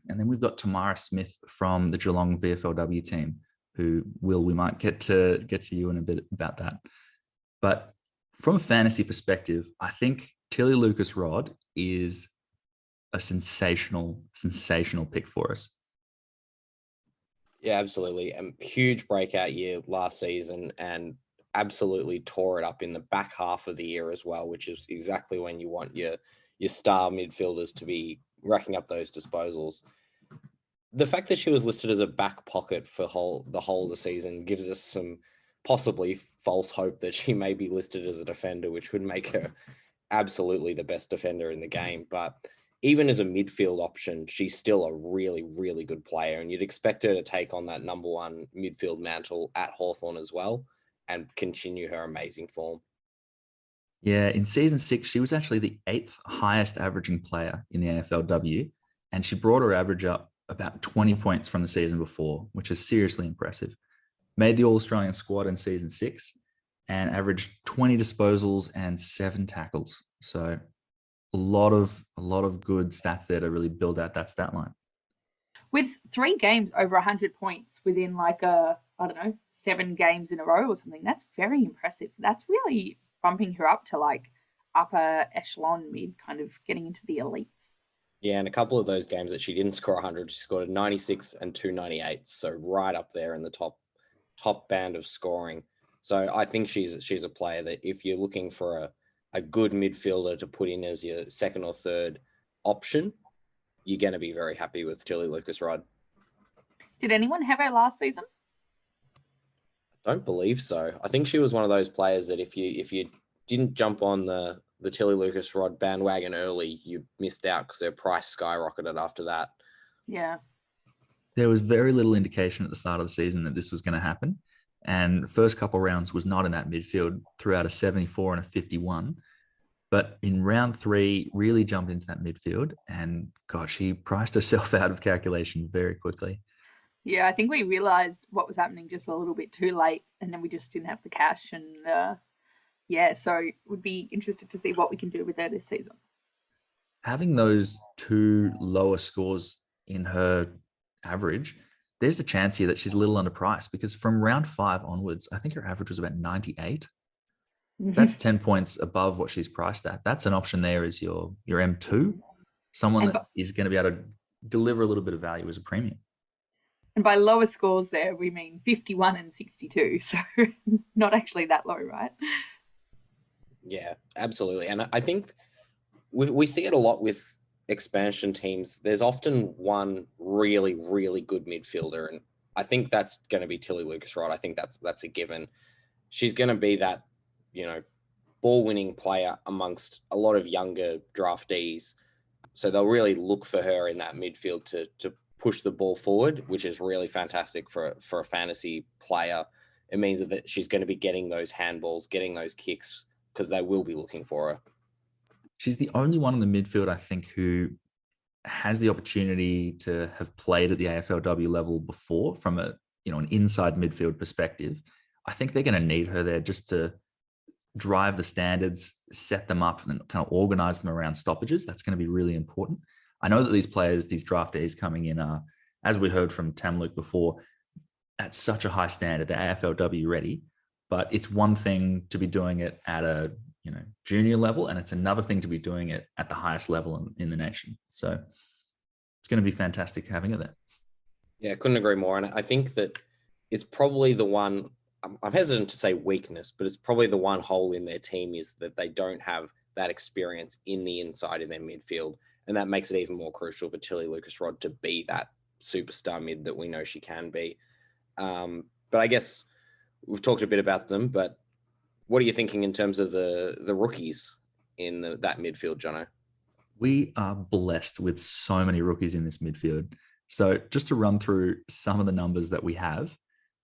And then we've got Tamara Smith from the Geelong VFLW team, who we might get to you in a bit about that. But from a fantasy perspective, I think Tilly Lucas-Rod is a sensational pick for us. Yeah, absolutely. Huge breakout year last season, and absolutely tore it up in the back half of the year as well, which is exactly when you want your star midfielders to be racking up those disposals. The fact that she was listed as a back pocket for the whole of the season gives us some possibly false hope that she may be listed as a defender, which would make her absolutely the best defender in the game. But even as a midfield option, she's still a really, really good player, and you'd expect her to take on that number 1 midfield mantle at Hawthorn as well and continue her amazing form. Yeah, in season 6, she was actually the 8th highest averaging player in the AFLW, and she brought her average up about 20 points from the season before, which is seriously impressive. Made the All-Australian squad in season 6 and averaged 20 disposals and 7 tackles. So a lot of good stats there to really build out that stat line. With 3 games over 100 points within 7 games in a row or something, that's very impressive. That's really bumping her up to upper echelon mid, kind of getting into the elites. Yeah, and a couple of those games that she didn't score 100, she scored a 96 and 2 98s, so right up there in the top band of scoring. So I think she's a player that if you're looking for a good midfielder to put in as your second or third option, you're going to be very happy with Tilly Lucas-Rod. Did anyone have her last season? I don't believe so. I think she was one of those players that if you didn't jump on the Tilly Lucas-Rod bandwagon early, you missed out because their price skyrocketed after that. Yeah. There was very little indication at the start of the season that this was going to happen. And first couple of rounds was not in that midfield, threw out a 74 and a 51. But in round 3, really jumped into that midfield. And gosh, she priced herself out of calculation very quickly. Yeah, I think we realised what was happening just a little bit too late. And then we just didn't have the cash. And so would be interested to see what we can do with her this season. Having those 2 lower scores in her average, there's a chance here that she's a little underpriced, because from round 5 onwards, I think her average was about 98. That's 10 points above what she's priced at. That's an option there as your M2, someone that is going to be able to deliver a little bit of value as a premium. And by lower scores there, we mean 51 and 62. So not actually that low, right? Yeah, absolutely. And I think we see it a lot with expansion teams. There's often one really, really good midfielder, and I think that's going to be Tilly Lucas-Rod. I think that's a given. She's going to be that, ball-winning player amongst a lot of younger draftees. So they'll really look for her in that midfield to push the ball forward, which is really fantastic for a fantasy player. It means that she's going to be getting those handballs, getting those kicks, because they will be looking for her. She's the only one in the midfield, I think, who has the opportunity to have played at the AFLW level before from an inside midfield perspective. I think they're going to need her there just to drive the standards, set them up, and kind of organize them around stoppages. That's going to be really important. I know that these players, these draftees coming in are, as we heard from Tam Luke before, at such a high standard. They're AFLW ready, but it's one thing to be doing it at a junior level, and it's another thing to be doing it at the highest level in the nation. So it's going to be fantastic having her there. Yeah, I couldn't agree more. And I think that it's probably the one, I'm hesitant to say weakness, but it's probably the one hole in their team is that they don't have that experience in the inside in their midfield. And that makes it even more crucial for Tilly Lucas-Rod to be that superstar mid that we know she can be. But I guess we've talked a bit about them, but what are you thinking in terms of the rookies in that midfield, Jono? We are blessed with so many rookies in this midfield. So just to run through some of the numbers that we have,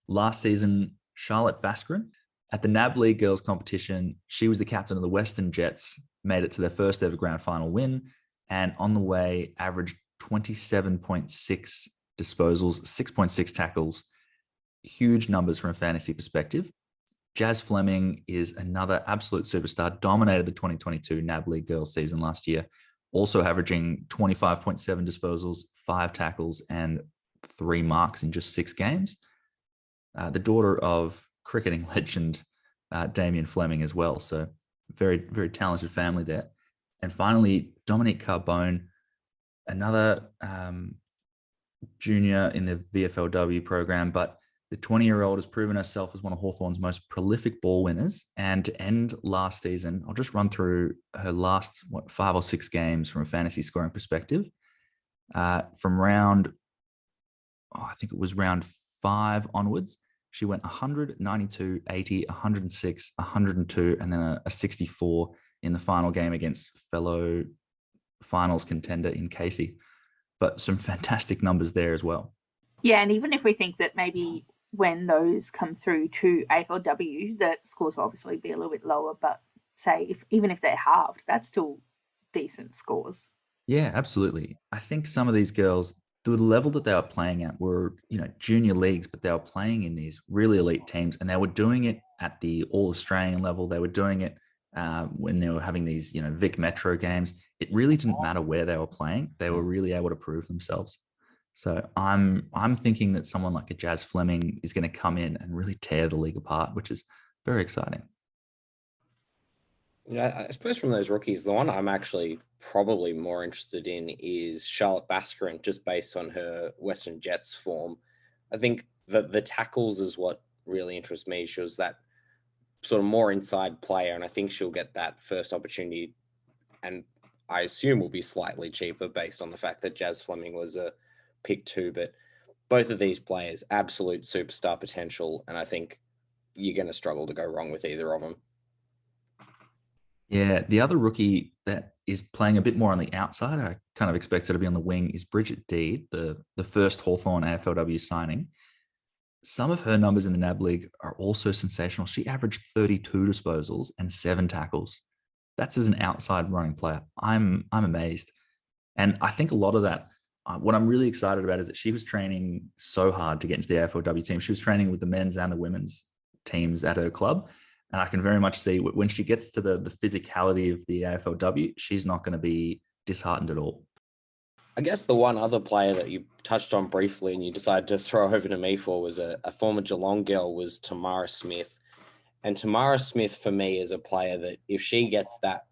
last season, Charlotte Baskaran at the NAB League Girls competition, she was the captain of the Western Jets, made it to their first ever grand final win, and on the way averaged 27.6 disposals, 6.6 tackles, huge numbers from a fantasy perspective. Jas Fleming is another absolute superstar, dominated the 2022 NAB League Girls season last year, also averaging 25.7 disposals, 5 tackles, and 3 marks in just 6 games. The daughter of cricketing legend Damien Fleming as well. So very, very talented family there. And finally, Dominique Carbone, another junior in the VFLW program, but the 20-year-old has proven herself as one of Hawthorn's most prolific ball winners. And to end last season, I'll just run through her last 5 or 6 games from a fantasy scoring perspective. From round 5 onwards, she went 100, 92, 80, 106, 102, and then a 64 in the final game against fellow finals contender in Casey. But some fantastic numbers there as well. Yeah, and even if we think that maybe when those come through to AFLW, the scores will obviously be a little bit lower, but say even if they're halved, that's still decent scores. Yeah, absolutely. I think some of these girls, the level that they were playing at were, junior leagues, but they were playing in these really elite teams, and they were doing it at the All-Australian level. They were doing it when they were having these, Vic Metro games. It really didn't matter where they were playing. They were really able to prove themselves. So I'm thinking that someone like a Jas Fleming is going to come in and really tear the league apart, which is very exciting. I suppose from those rookies, the one I'm actually probably more interested in is Charlotte Baskaran, just based on her Western Jets form. I think that the tackles is what really interests me. She was that sort of more inside player, and I think she'll get that first opportunity, and I assume will be slightly cheaper based on the fact that Jas Fleming was a pick 2, but both of these players, absolute superstar potential, and I think you're going to struggle to go wrong with either of them. Yeah, the other rookie that is playing a bit more on the outside, I kind of expect her to be on the wing, is Bridget Deed, the first Hawthorn AFLW signing. Some of her numbers in the NAB League are also sensational. She averaged 32 disposals and 7 tackles. That's as an outside running player. I'm amazed. And I think a lot of that, what I'm really excited about is that she was training so hard to get into the AFLW team. She was training with the men's and the women's teams at her club. And I can very much see when she gets to the physicality of the AFLW, she's not going to be disheartened at all. I guess the one other player that you touched on briefly and you decided to throw over to me for was a former Geelong girl, was Tamara Smith. And Tamara Smith, for me, is a player that if she gets that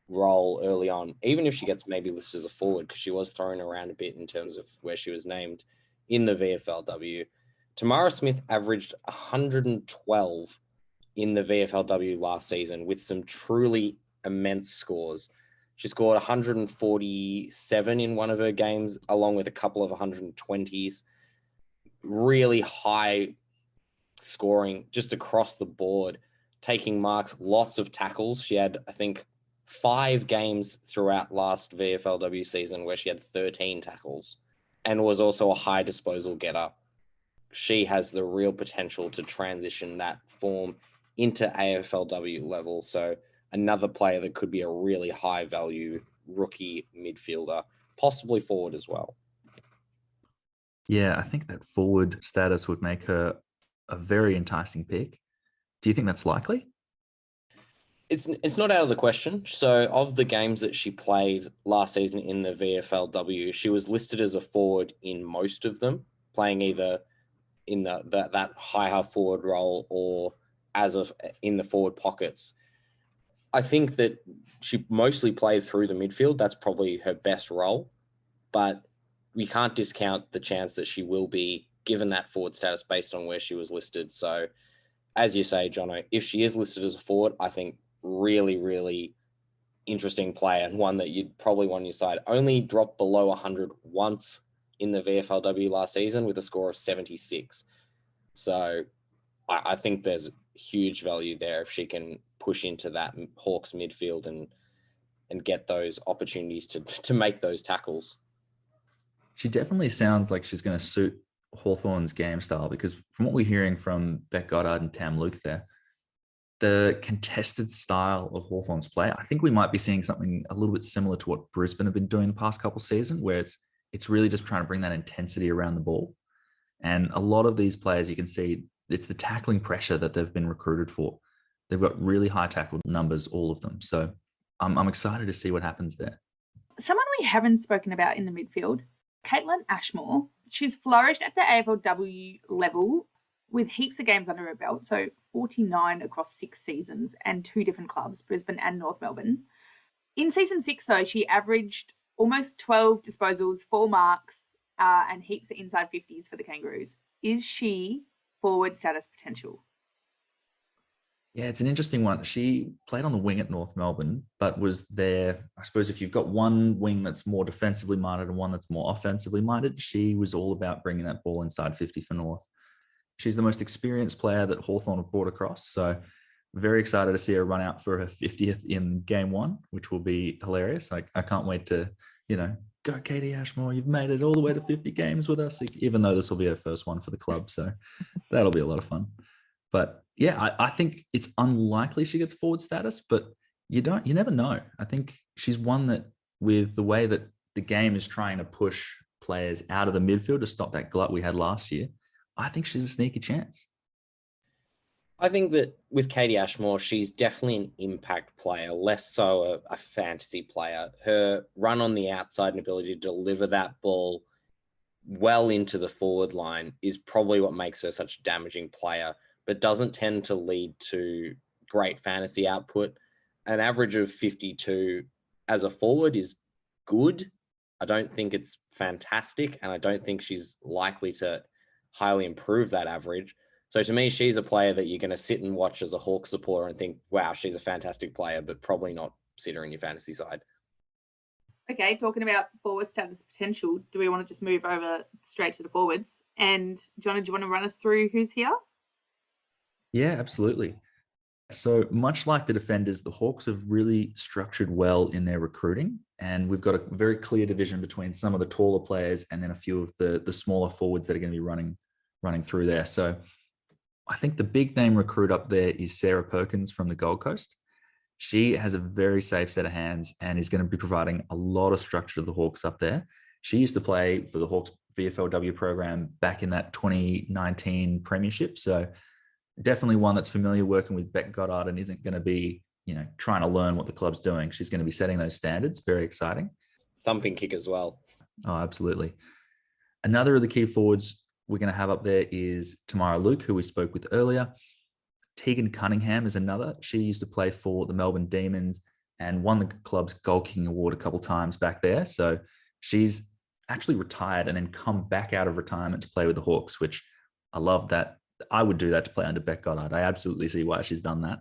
role early on, even if she gets maybe listed as a forward, because she was thrown around a bit in terms of where she was named in the VFLW, Tamara Smith averaged 112 in the VFLW last season with some truly immense scores. She scored 147 in one of her games, along with a couple of 120s. really high scoring just across the board, taking marks, lots of tackles. She had, I think, 5 games throughout last VFLW season where she had 13 tackles and was also a high disposal getter. She has the real potential to transition that form into AFLW level. So another player that could be a really high value rookie midfielder, possibly forward as well. Yeah, I think that forward status would make her a very enticing pick. Do you think that's likely? It's not out of the question. So of the games that she played last season in the VFLW, she was listed as a forward in most of them, playing either in that high half forward role or in the forward pockets. I think that she mostly played through the midfield. That's probably her best role, but we can't discount the chance that she will be given that forward status based on where she was listed. So as you say, Jono, if she is listed as a forward, I think really, really interesting player and one that you'd probably want on your side. Only dropped below 100 once in the VFLW last season with a score of 76. So I think there's huge value there if she can push into that Hawks midfield and get those opportunities to make those tackles. She definitely sounds like she's going to suit Hawthorn's game style, because from what we're hearing from Beck Goddard and Tam Luke there, the contested style of Hawthorn's play, I think we might be seeing something a little bit similar to what Brisbane have been doing the past couple of seasons, where it's really just trying to bring that intensity around the ball. And a lot of these players, you can see it's the tackling pressure that they've been recruited for. They've got really high tackle numbers, all of them. So I'm excited to see what happens there. Someone we haven't spoken about in the midfield, Caitlin Ashmore. She's flourished at the AFLW level with heaps of games under her belt, so 49 across 6 seasons and 2 different clubs, Brisbane and North Melbourne. In season 6, though, she averaged almost 12 disposals, 4 marks, and heaps of inside 50s for the Kangaroos. Is she forward status potential? Yeah, it's an interesting one. She played on the wing at North Melbourne, but was there, I suppose, if you've got one wing that's more defensively minded and one that's more offensively minded, she was all about bringing that ball inside 50 for North. She's the most experienced player that Hawthorn have brought across. So very excited to see her run out for her 50th in game 1, which will be hilarious. I can't wait to, go Katie Ashmore. You've made it all the way to 50 games with us, even though this will be her first one for the club. So that'll be a lot of fun. But yeah, I think it's unlikely she gets forward status, but you never know. I think she's one that, with the way that the game is trying to push players out of the midfield to stop that glut we had last year, I think she's a sneaky chance. I think that with Katie Ashmore, she's definitely an impact player, less so a fantasy player. Her run on the outside and ability to deliver that ball well into the forward line is probably what makes her such a damaging player, but doesn't tend to lead to great fantasy output. An average of 52 as a forward is good. I don't think it's fantastic, and I don't think she's likely to highly improve that average. So to me, she's a player that you're going to sit and watch as a Hawks supporter and think, wow, she's a fantastic player, but probably not sit her in your fantasy side. Okay, talking about forward status potential, do we want to just move over straight to the forwards? And Jono, do you want to run us through who's here? Yeah, absolutely. So much like the defenders, the Hawks have really structured well in their recruiting, and we've got a very clear division between some of the taller players and then a few of the smaller forwards that are going to be running through there. So I think the big name recruit up there is Sarah Perkins from the Gold Coast. She has a very safe set of hands and is going to be providing a lot of structure to the Hawks up there. She used to play for the Hawks VFLW program back in that 2019 premiership. So definitely one that's familiar working with Beck Goddard and isn't going to be, trying to learn what the club's doing. She's going to be setting those standards. Very exciting. Thumping kick as well. Oh, absolutely. Another of the key forwards we're going to have up there is Tamara Luke, who we spoke with earlier. Tegan Cunningham is another. She used to play for the Melbourne Demons and won the club's goal kicking award a couple of times back there. So she's actually retired and then come back out of retirement to play with the Hawks, which I love that. I would do that to play under Beck Goddard. I absolutely see why she's done that.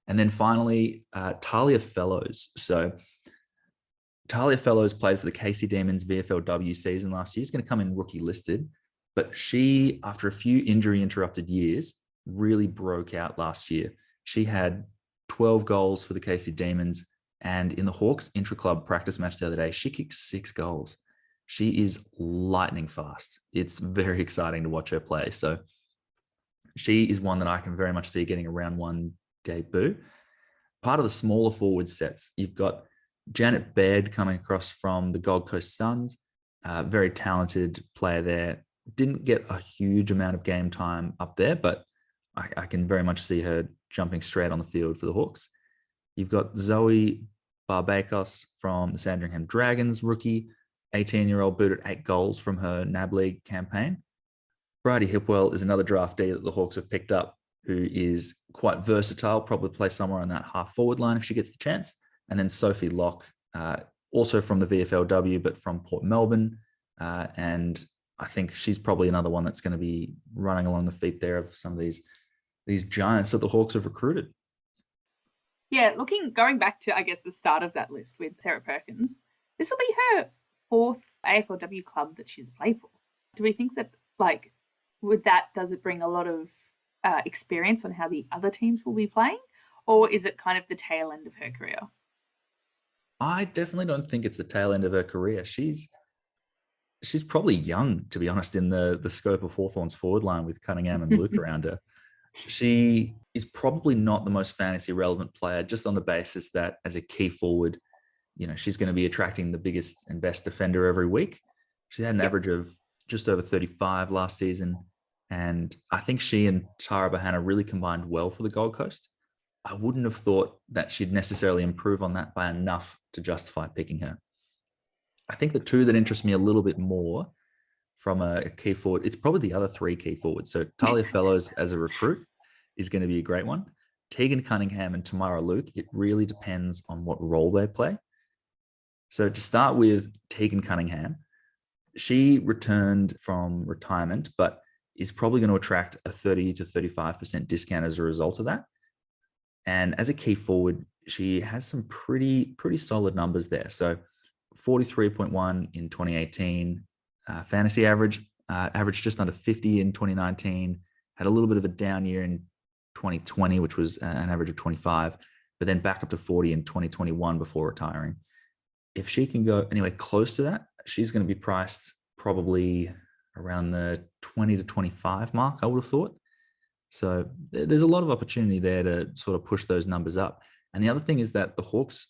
And then finally, Tahlia Fellows. So Tahlia Fellows played for the KC Demons VFLW season last year. He's going to come in rookie listed. But she, after a few injury interrupted years, really broke out last year. She had 12 goals for the KC Demons. And in the Hawks intra-club practice match the other day, she kicked 6 goals. She is lightning fast. It's very exciting to watch her play. So she is one that I can very much see getting a round 1 debut. Part of the smaller forward sets, you've got Janet Baird coming across from the Gold Coast Suns, very talented player there. Didn't get a huge amount of game time up there, but I can very much see her jumping straight on the field for the Hawks. You've got Zoe Barbakos from the Sandringham Dragons, rookie, 18-year-old, booted 8 goals from her NAB League campaign. Bridie Hipwell is another draftee that the Hawks have picked up, who is quite versatile, probably play somewhere on that half forward line if she gets the chance. And then Sophie Locke, also from the VFLW, but from Port Melbourne. And I think she's probably another one that's going to be running along the feet there of some of these giants that the Hawks have recruited. Yeah, going back to, I guess, the start of that list with Sarah Perkins, this will be her 4th AFLW club that she's played for. Do we think that, with that, does it bring a lot of experience on how the other teams will be playing? Or is it kind of the tail end of her career? I definitely don't think it's the tail end of her career. She's probably young, to be honest, in the scope of Hawthorn's forward line with Cunningham and Luke around her. She is probably not the most fantasy relevant player, just on the basis that as a key forward, she's going to be attracting the biggest and best defender every week. She had an average of just over 35 last season. And I think she and Tara Bahana really combined well for the Gold Coast. I wouldn't have thought that she'd necessarily improve on that by enough to justify picking her. I think the two that interest me a little bit more from a key forward, it's probably the other 3 key forwards. So Tahlia Fellows as a recruit is going to be a great one. Tegan Cunningham and Tamara Luke, it really depends on what role they play. So to start with Tegan Cunningham, she returned from retirement, but is probably going to attract a 30 to 35% discount as a result of that. And as a key forward, she has some pretty solid numbers there. So 43.1 in 2018, fantasy average, averaged just under 50 in 2019, had a little bit of a down year in 2020, which was an average of 25, but then back up to 40 in 2021 before retiring. If she can go anywhere close to that, she's going to be priced probably around the 20 to 25 mark, I would have thought. So there's a lot of opportunity there to sort of push those numbers up. And the other thing is that the Hawks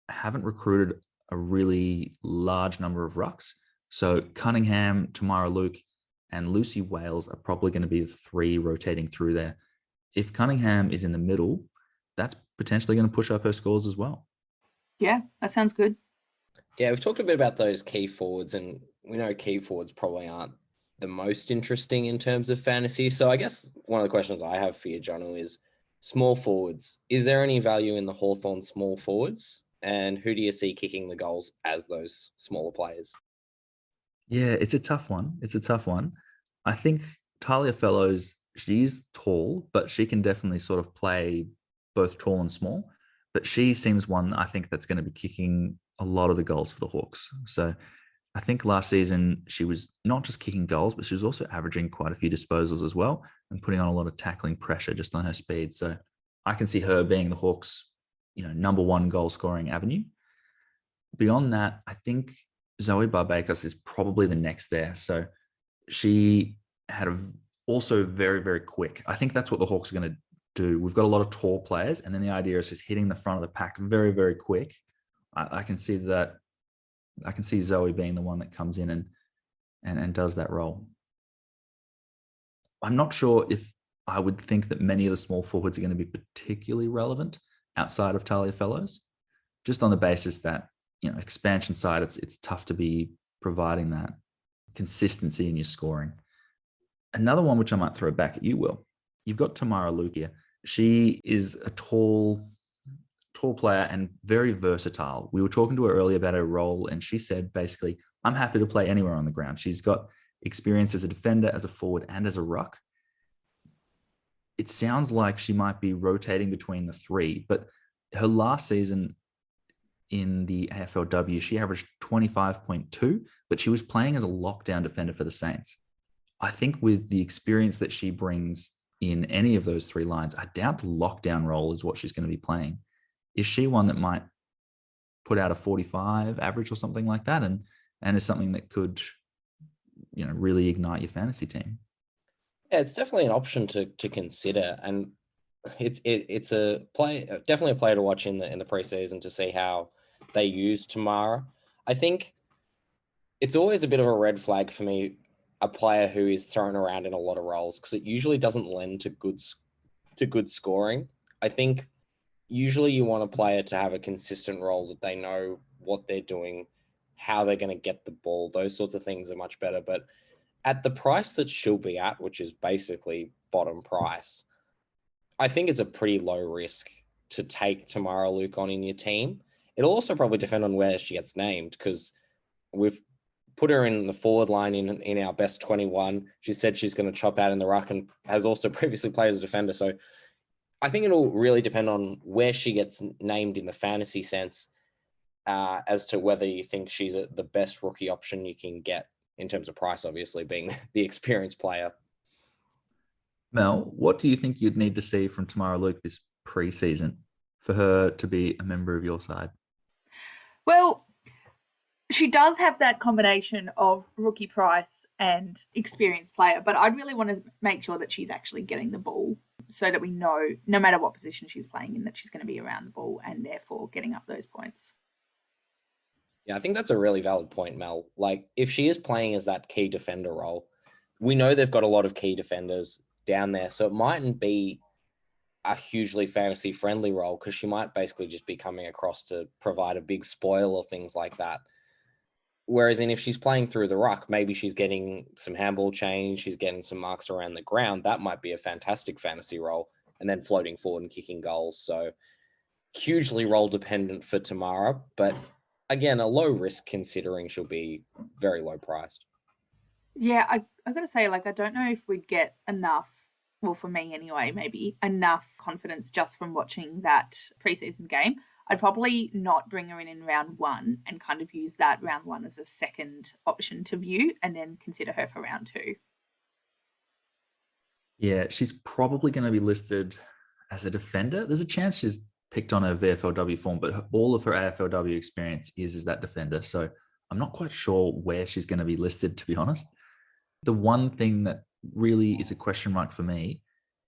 haven't recruited a really large number of rucks. So Cunningham, Tamara Luke, and Lucy Wales are probably going to be the 3 rotating through there. If Cunningham is in the middle, that's potentially going to push up her scores as well. Yeah, that sounds good. Yeah, we've talked a bit about those key forwards, and we know key forwards probably aren't the most interesting in terms of fantasy. So I guess one of the questions I have for you, Jono, is small forwards. Is there any value in the Hawthorn small forwards? And who do you see kicking the goals as those smaller players? Yeah, it's a tough one. I think Tahlia Fellows, she's tall, but she can definitely sort of play both tall and small. But she seems one I think that's going to be kicking a lot of the goals for the Hawks. So I think last season she was not just kicking goals, but she was also averaging quite a few disposals as well and putting on a lot of tackling pressure just on her speed. So I can see her being the Hawks, number 1 goal scoring avenue. Beyond that, I think Zoe Barbakos is probably the next there. So she had also very, very quick. I think that's what the Hawks are going to do. We've got a lot of tall players, and then the idea is just hitting the front of the pack very, very quick. I can see that. I can see Zoe being the one that comes in and does that role. I'm not sure if I would think that many of the small forwards are going to be particularly relevant outside of Tahlia Fellows, just on the basis that, expansion side, it's tough to be providing that consistency in your scoring. Another one which I might throw back at you, Will. You've got Tamara Luke here. She is a tall player and very versatile. We were talking to her earlier about her role, and she said basically, I'm happy to play anywhere on the ground. She's got experience as a defender, as a forward, and as a ruck. It sounds like she might be rotating between the 3, but her last season in the AFLW, she averaged 25.2, but she was playing as a lockdown defender for the Saints. I think with the experience that she brings in any of those three lines, I doubt the lockdown role is what she's going to be playing. Is she one that might put out a 45 average or something like that, and is something that could, really ignite your fantasy team? Yeah, it's definitely an option to consider, and it's definitely a player to watch in the preseason to see how they use Tamara. I think it's always a bit of a red flag for me, a player who is thrown around in a lot of roles, because it usually doesn't lend to good scoring. I think usually you want a player to have a consistent role, that they know what they're doing, how they're going to get the ball. Those sorts of things are much better. But at the price that she'll be at, which is basically bottom price, I think it's a pretty low risk to take Tamara Luke on in your team. It'll also probably depend on where she gets named, because we've put her in the forward line in our best 21. She said she's going to chop out in the ruck, and has also previously played as a defender. So I think it'll really depend on where she gets named in the fantasy sense, as to whether you think she's the best rookie option you can get in terms of price, obviously being the experienced player. Mel, what do you think you'd need to see from Tamara Luke this preseason for her to be a member of your side? Well, she does have that combination of rookie price and experienced player, but I'd really want to make sure that she's actually getting the ball, so that we know, no matter what position she's playing in, that she's going to be around the ball and therefore getting up those points. Yeah, I think that's a really valid point, Mel. Like, if she is playing as that key defender role, we know they've got a lot of key defenders down there, so it mightn't be a hugely fantasy friendly role, because she might basically just be coming across to provide a big spoil or things like that. Whereas if she's playing through the ruck, maybe she's getting some handball change, she's getting some marks around the ground. That might be a fantastic fantasy role, and then floating forward and kicking goals. So hugely role dependent for Tamara, but again, a low risk considering she'll be very low priced. Yeah, I've got to say, I don't know if we'd get enough, well, for me anyway, maybe enough confidence just from watching that preseason game. I'd probably not bring her in round one, and kind of use that round one as a second option to view, and then consider her for round two. Yeah, she's probably going to be listed as a defender. There's a chance she's picked on her VFLW form, but all of her AFLW experience is that defender. So I'm not quite sure where she's going to be listed, to be honest. The one thing that really is a question mark for me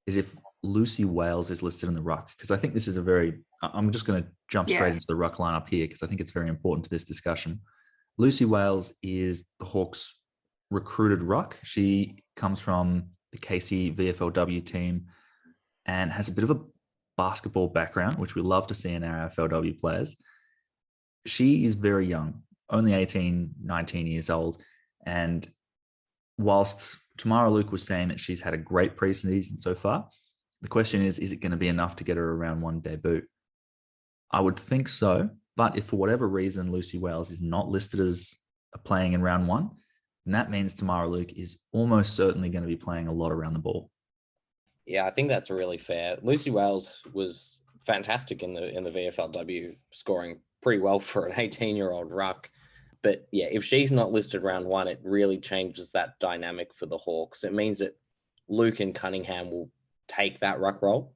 is if Lucy Wales is listed in the ruck, because I think this is I'm just going to jump straight into the ruck lineup here, because I think it's very important to this discussion. Lucy Wales is the Hawks recruited ruck. She comes from the KC VFLW team and has a bit of a basketball background, which we love to see in our AFLW players. She is very young, only 18, 19 years old. And whilst Tamara Luke was saying that she's had a great preseason so far, the question is it going to be enough to get her a round one debut? I would think so. But if for whatever reason Lucy Wales is not listed as playing in round one, then that means Tamara Luke is almost certainly going to be playing a lot around the ball. Yeah, I think that's really fair. Lucy Wales was fantastic in the VFLW, scoring pretty well for an 18-year-old ruck. But yeah, if she's not listed round one, it really changes that dynamic for the Hawks. It means that Luke and Cunningham will take that ruck role,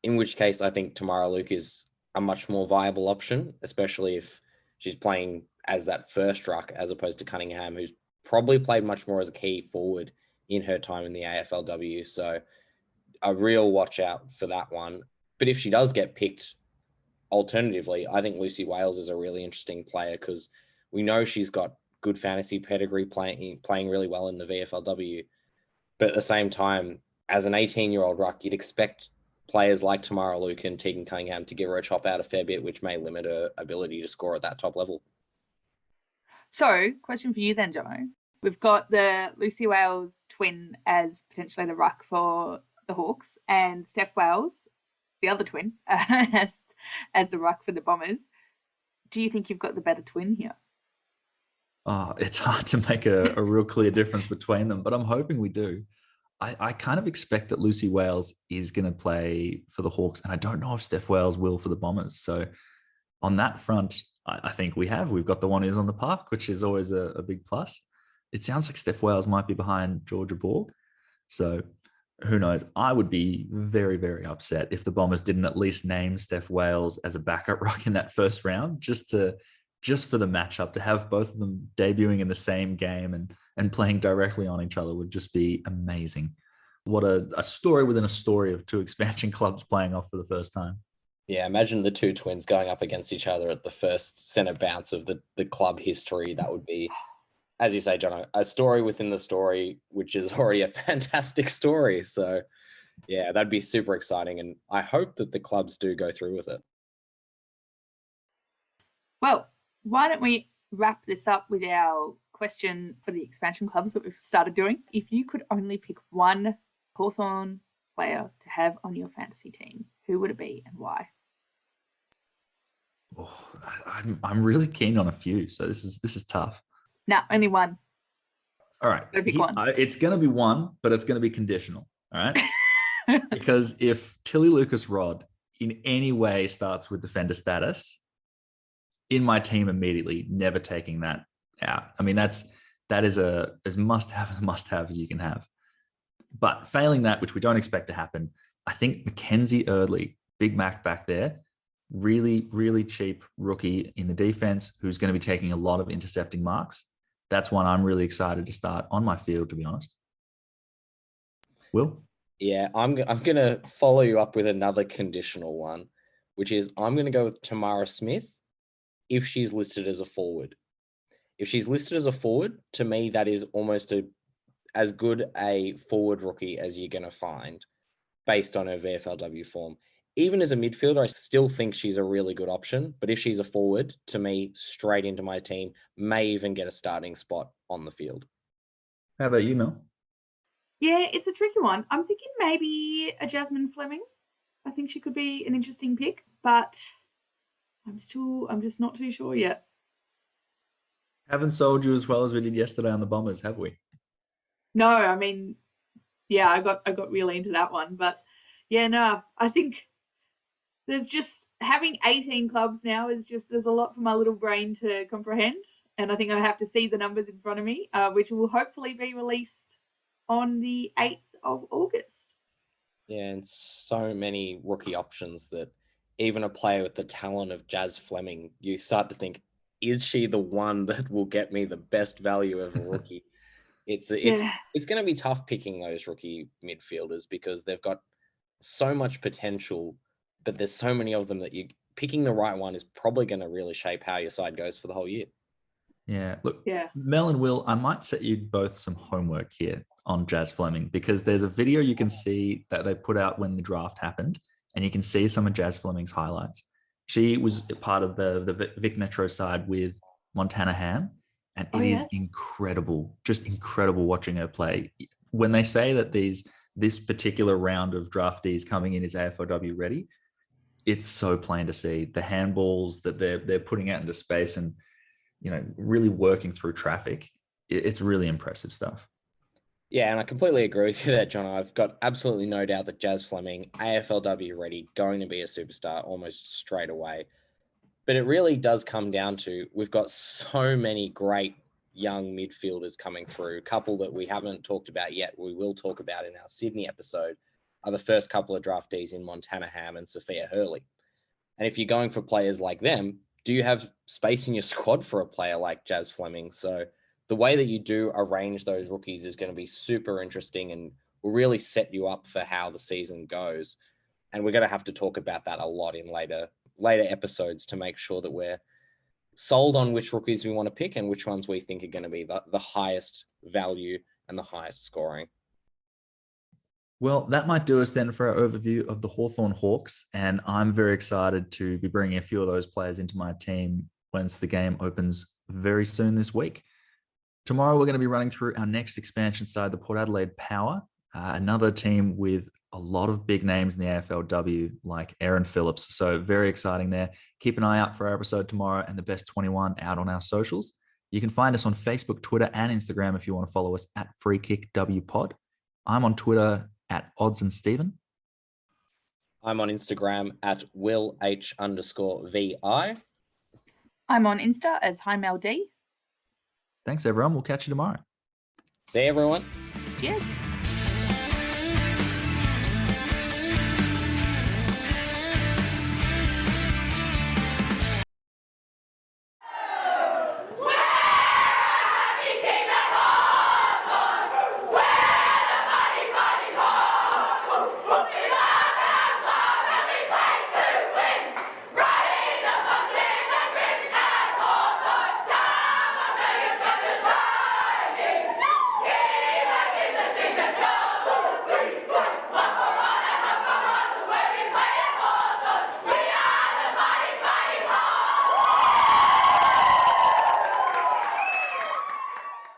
in which case I think Tamara Luke is a much more viable option, especially if she's playing as that first ruck, as opposed to Cunningham, who's probably played much more as a key forward in her time in the AFLW. So a real watch out for that one. But if she does get picked, alternatively, I think Lucy Wales is a really interesting player, because we know she's got good fantasy pedigree, playing really well in the VFLW. But at the same time, as an 18-year-old ruck, you'd expect players like Tamara Luke and Tegan Cunningham to give her a chop out a fair bit, which may limit her ability to score at that top level. So, question for you then, Jono. We've got the Lucy Wales twin as potentially the ruck for the Hawks, and Steph Wales, the other twin, as the ruck for the Bombers. Do you think you've got the better twin here? Oh, it's hard to make a real clear difference between them, but I'm hoping we do. I kind of expect that Lucy Wales is going to play for the Hawks, and I don't know if Steph Wales will for the Bombers. So on that front, I think we've got the one who's on the park, which is always a big plus. It sounds like Steph Wales might be behind Georgia Borg. So who knows? I would be very, very upset if the Bombers didn't at least name Steph Wales as a backup ruck in that first round, just for the matchup. To have both of them debuting in the same game and playing directly on each other would just be amazing. What a story within a story of two expansion clubs playing off for the first time. Yeah, imagine the two twins going up against each other at the first centre bounce of the club history. That would be, as you say, John, a story within the story, which is already a fantastic story. So, yeah, that'd be super exciting. And I hope that the clubs do go through with it. Well, why don't we wrap this up with our question for the expansion clubs that we've started doing? If you could only pick one Hawthorn player to have on your fantasy team, who would it be and why? Oh, I'm really keen on a few, so this is tough. No, only one. All right, pick one. It's going to be one, but it's going to be conditional. All right, because if Tilly Lucas Rod in any way starts with defender status, in my team immediately, never taking that out. I mean, that is as must have as you can have. But failing that, which we don't expect to happen, I think Mackenzie Eardley, Big Mac back there, really, really cheap rookie in the defense who's going to be taking a lot of intercepting marks. That's one I'm really excited to start on my field, to be honest. Will? Yeah, I'm going to follow you up with another conditional one, which is I'm going to go with Tamara Smith if she's listed as a forward. If she's listed as a forward, to me, that is almost as good a forward rookie as you're going to find based on her VFLW form. Even as a midfielder, I still think she's a really good option. But if she's a forward, to me, straight into my team, may even get a starting spot on the field. How about you, Mel? Yeah, it's a tricky one. I'm thinking maybe a Jas Fleming. I think she could be an interesting pick, but I'm just not too sure yet. Haven't sold you as well as we did yesterday on the Bombers, have we? No, I mean, yeah, I got really into that one, but yeah, no, I think there's just having 18 clubs now there's a lot for my little brain to comprehend, and I think I have to see the numbers in front of me, which will hopefully be released on the 8th of August. Yeah, and so many rookie options that even a player with the talent of Jas Fleming, you start to think, is she the one that will get me the best value of a rookie? It's going to be tough picking those rookie midfielders because they've got so much potential, but there's so many of them that picking the right one is probably going to really shape how your side goes for the whole year. Yeah, look, Mel and Will, I might set you both some homework here on Jas Fleming because there's a video you can see that they put out when the draft happened, and you can see some of Jas Fleming's highlights. She was part of the Vic Metro side with Montana Ham, and it is incredible, just incredible watching her play. When they say that this particular round of draftees coming in is AFLW ready, it's so plain to see the handballs that they're putting out into space and, you know, really working through traffic. It's really impressive stuff. Yeah, and I completely agree with you there, John. I've got absolutely no doubt that Jas Fleming, AFLW ready, going to be a superstar almost straight away. But it really does come down to we've got so many great young midfielders coming through. A couple that we haven't talked about yet, we will talk about in our Sydney episode, are the first couple of draftees in Montana Ham and Sophia Hurley. And if you're going for players like them, do you have space in your squad for a player like Jas Fleming? So the way that you do arrange those rookies is going to be super interesting and will really set you up for how the season goes. And we're going to have to talk about that a lot in later episodes to make sure that we're sold on which rookies we want to pick and which ones we think are going to be the highest value and the highest scoring. Well, that might do us then for our overview of the Hawthorn Hawks. And I'm very excited to be bringing a few of those players into my team once the game opens very soon this week. Tomorrow, we're going to be running through our next expansion side, the Port Adelaide Power, another team with a lot of big names in the AFLW, like Aaron Phillips. So very exciting there. Keep an eye out for our episode tomorrow and the best 21 out on our socials. You can find us on Facebook, Twitter, and Instagram if you want to follow us at FreeKickWPod. I'm on Twitter at OddsandSteven. I'm on Instagram at WillH_VI. I'm on Insta as HiMelD. Thanks, everyone. We'll catch you tomorrow. See you, everyone. Cheers.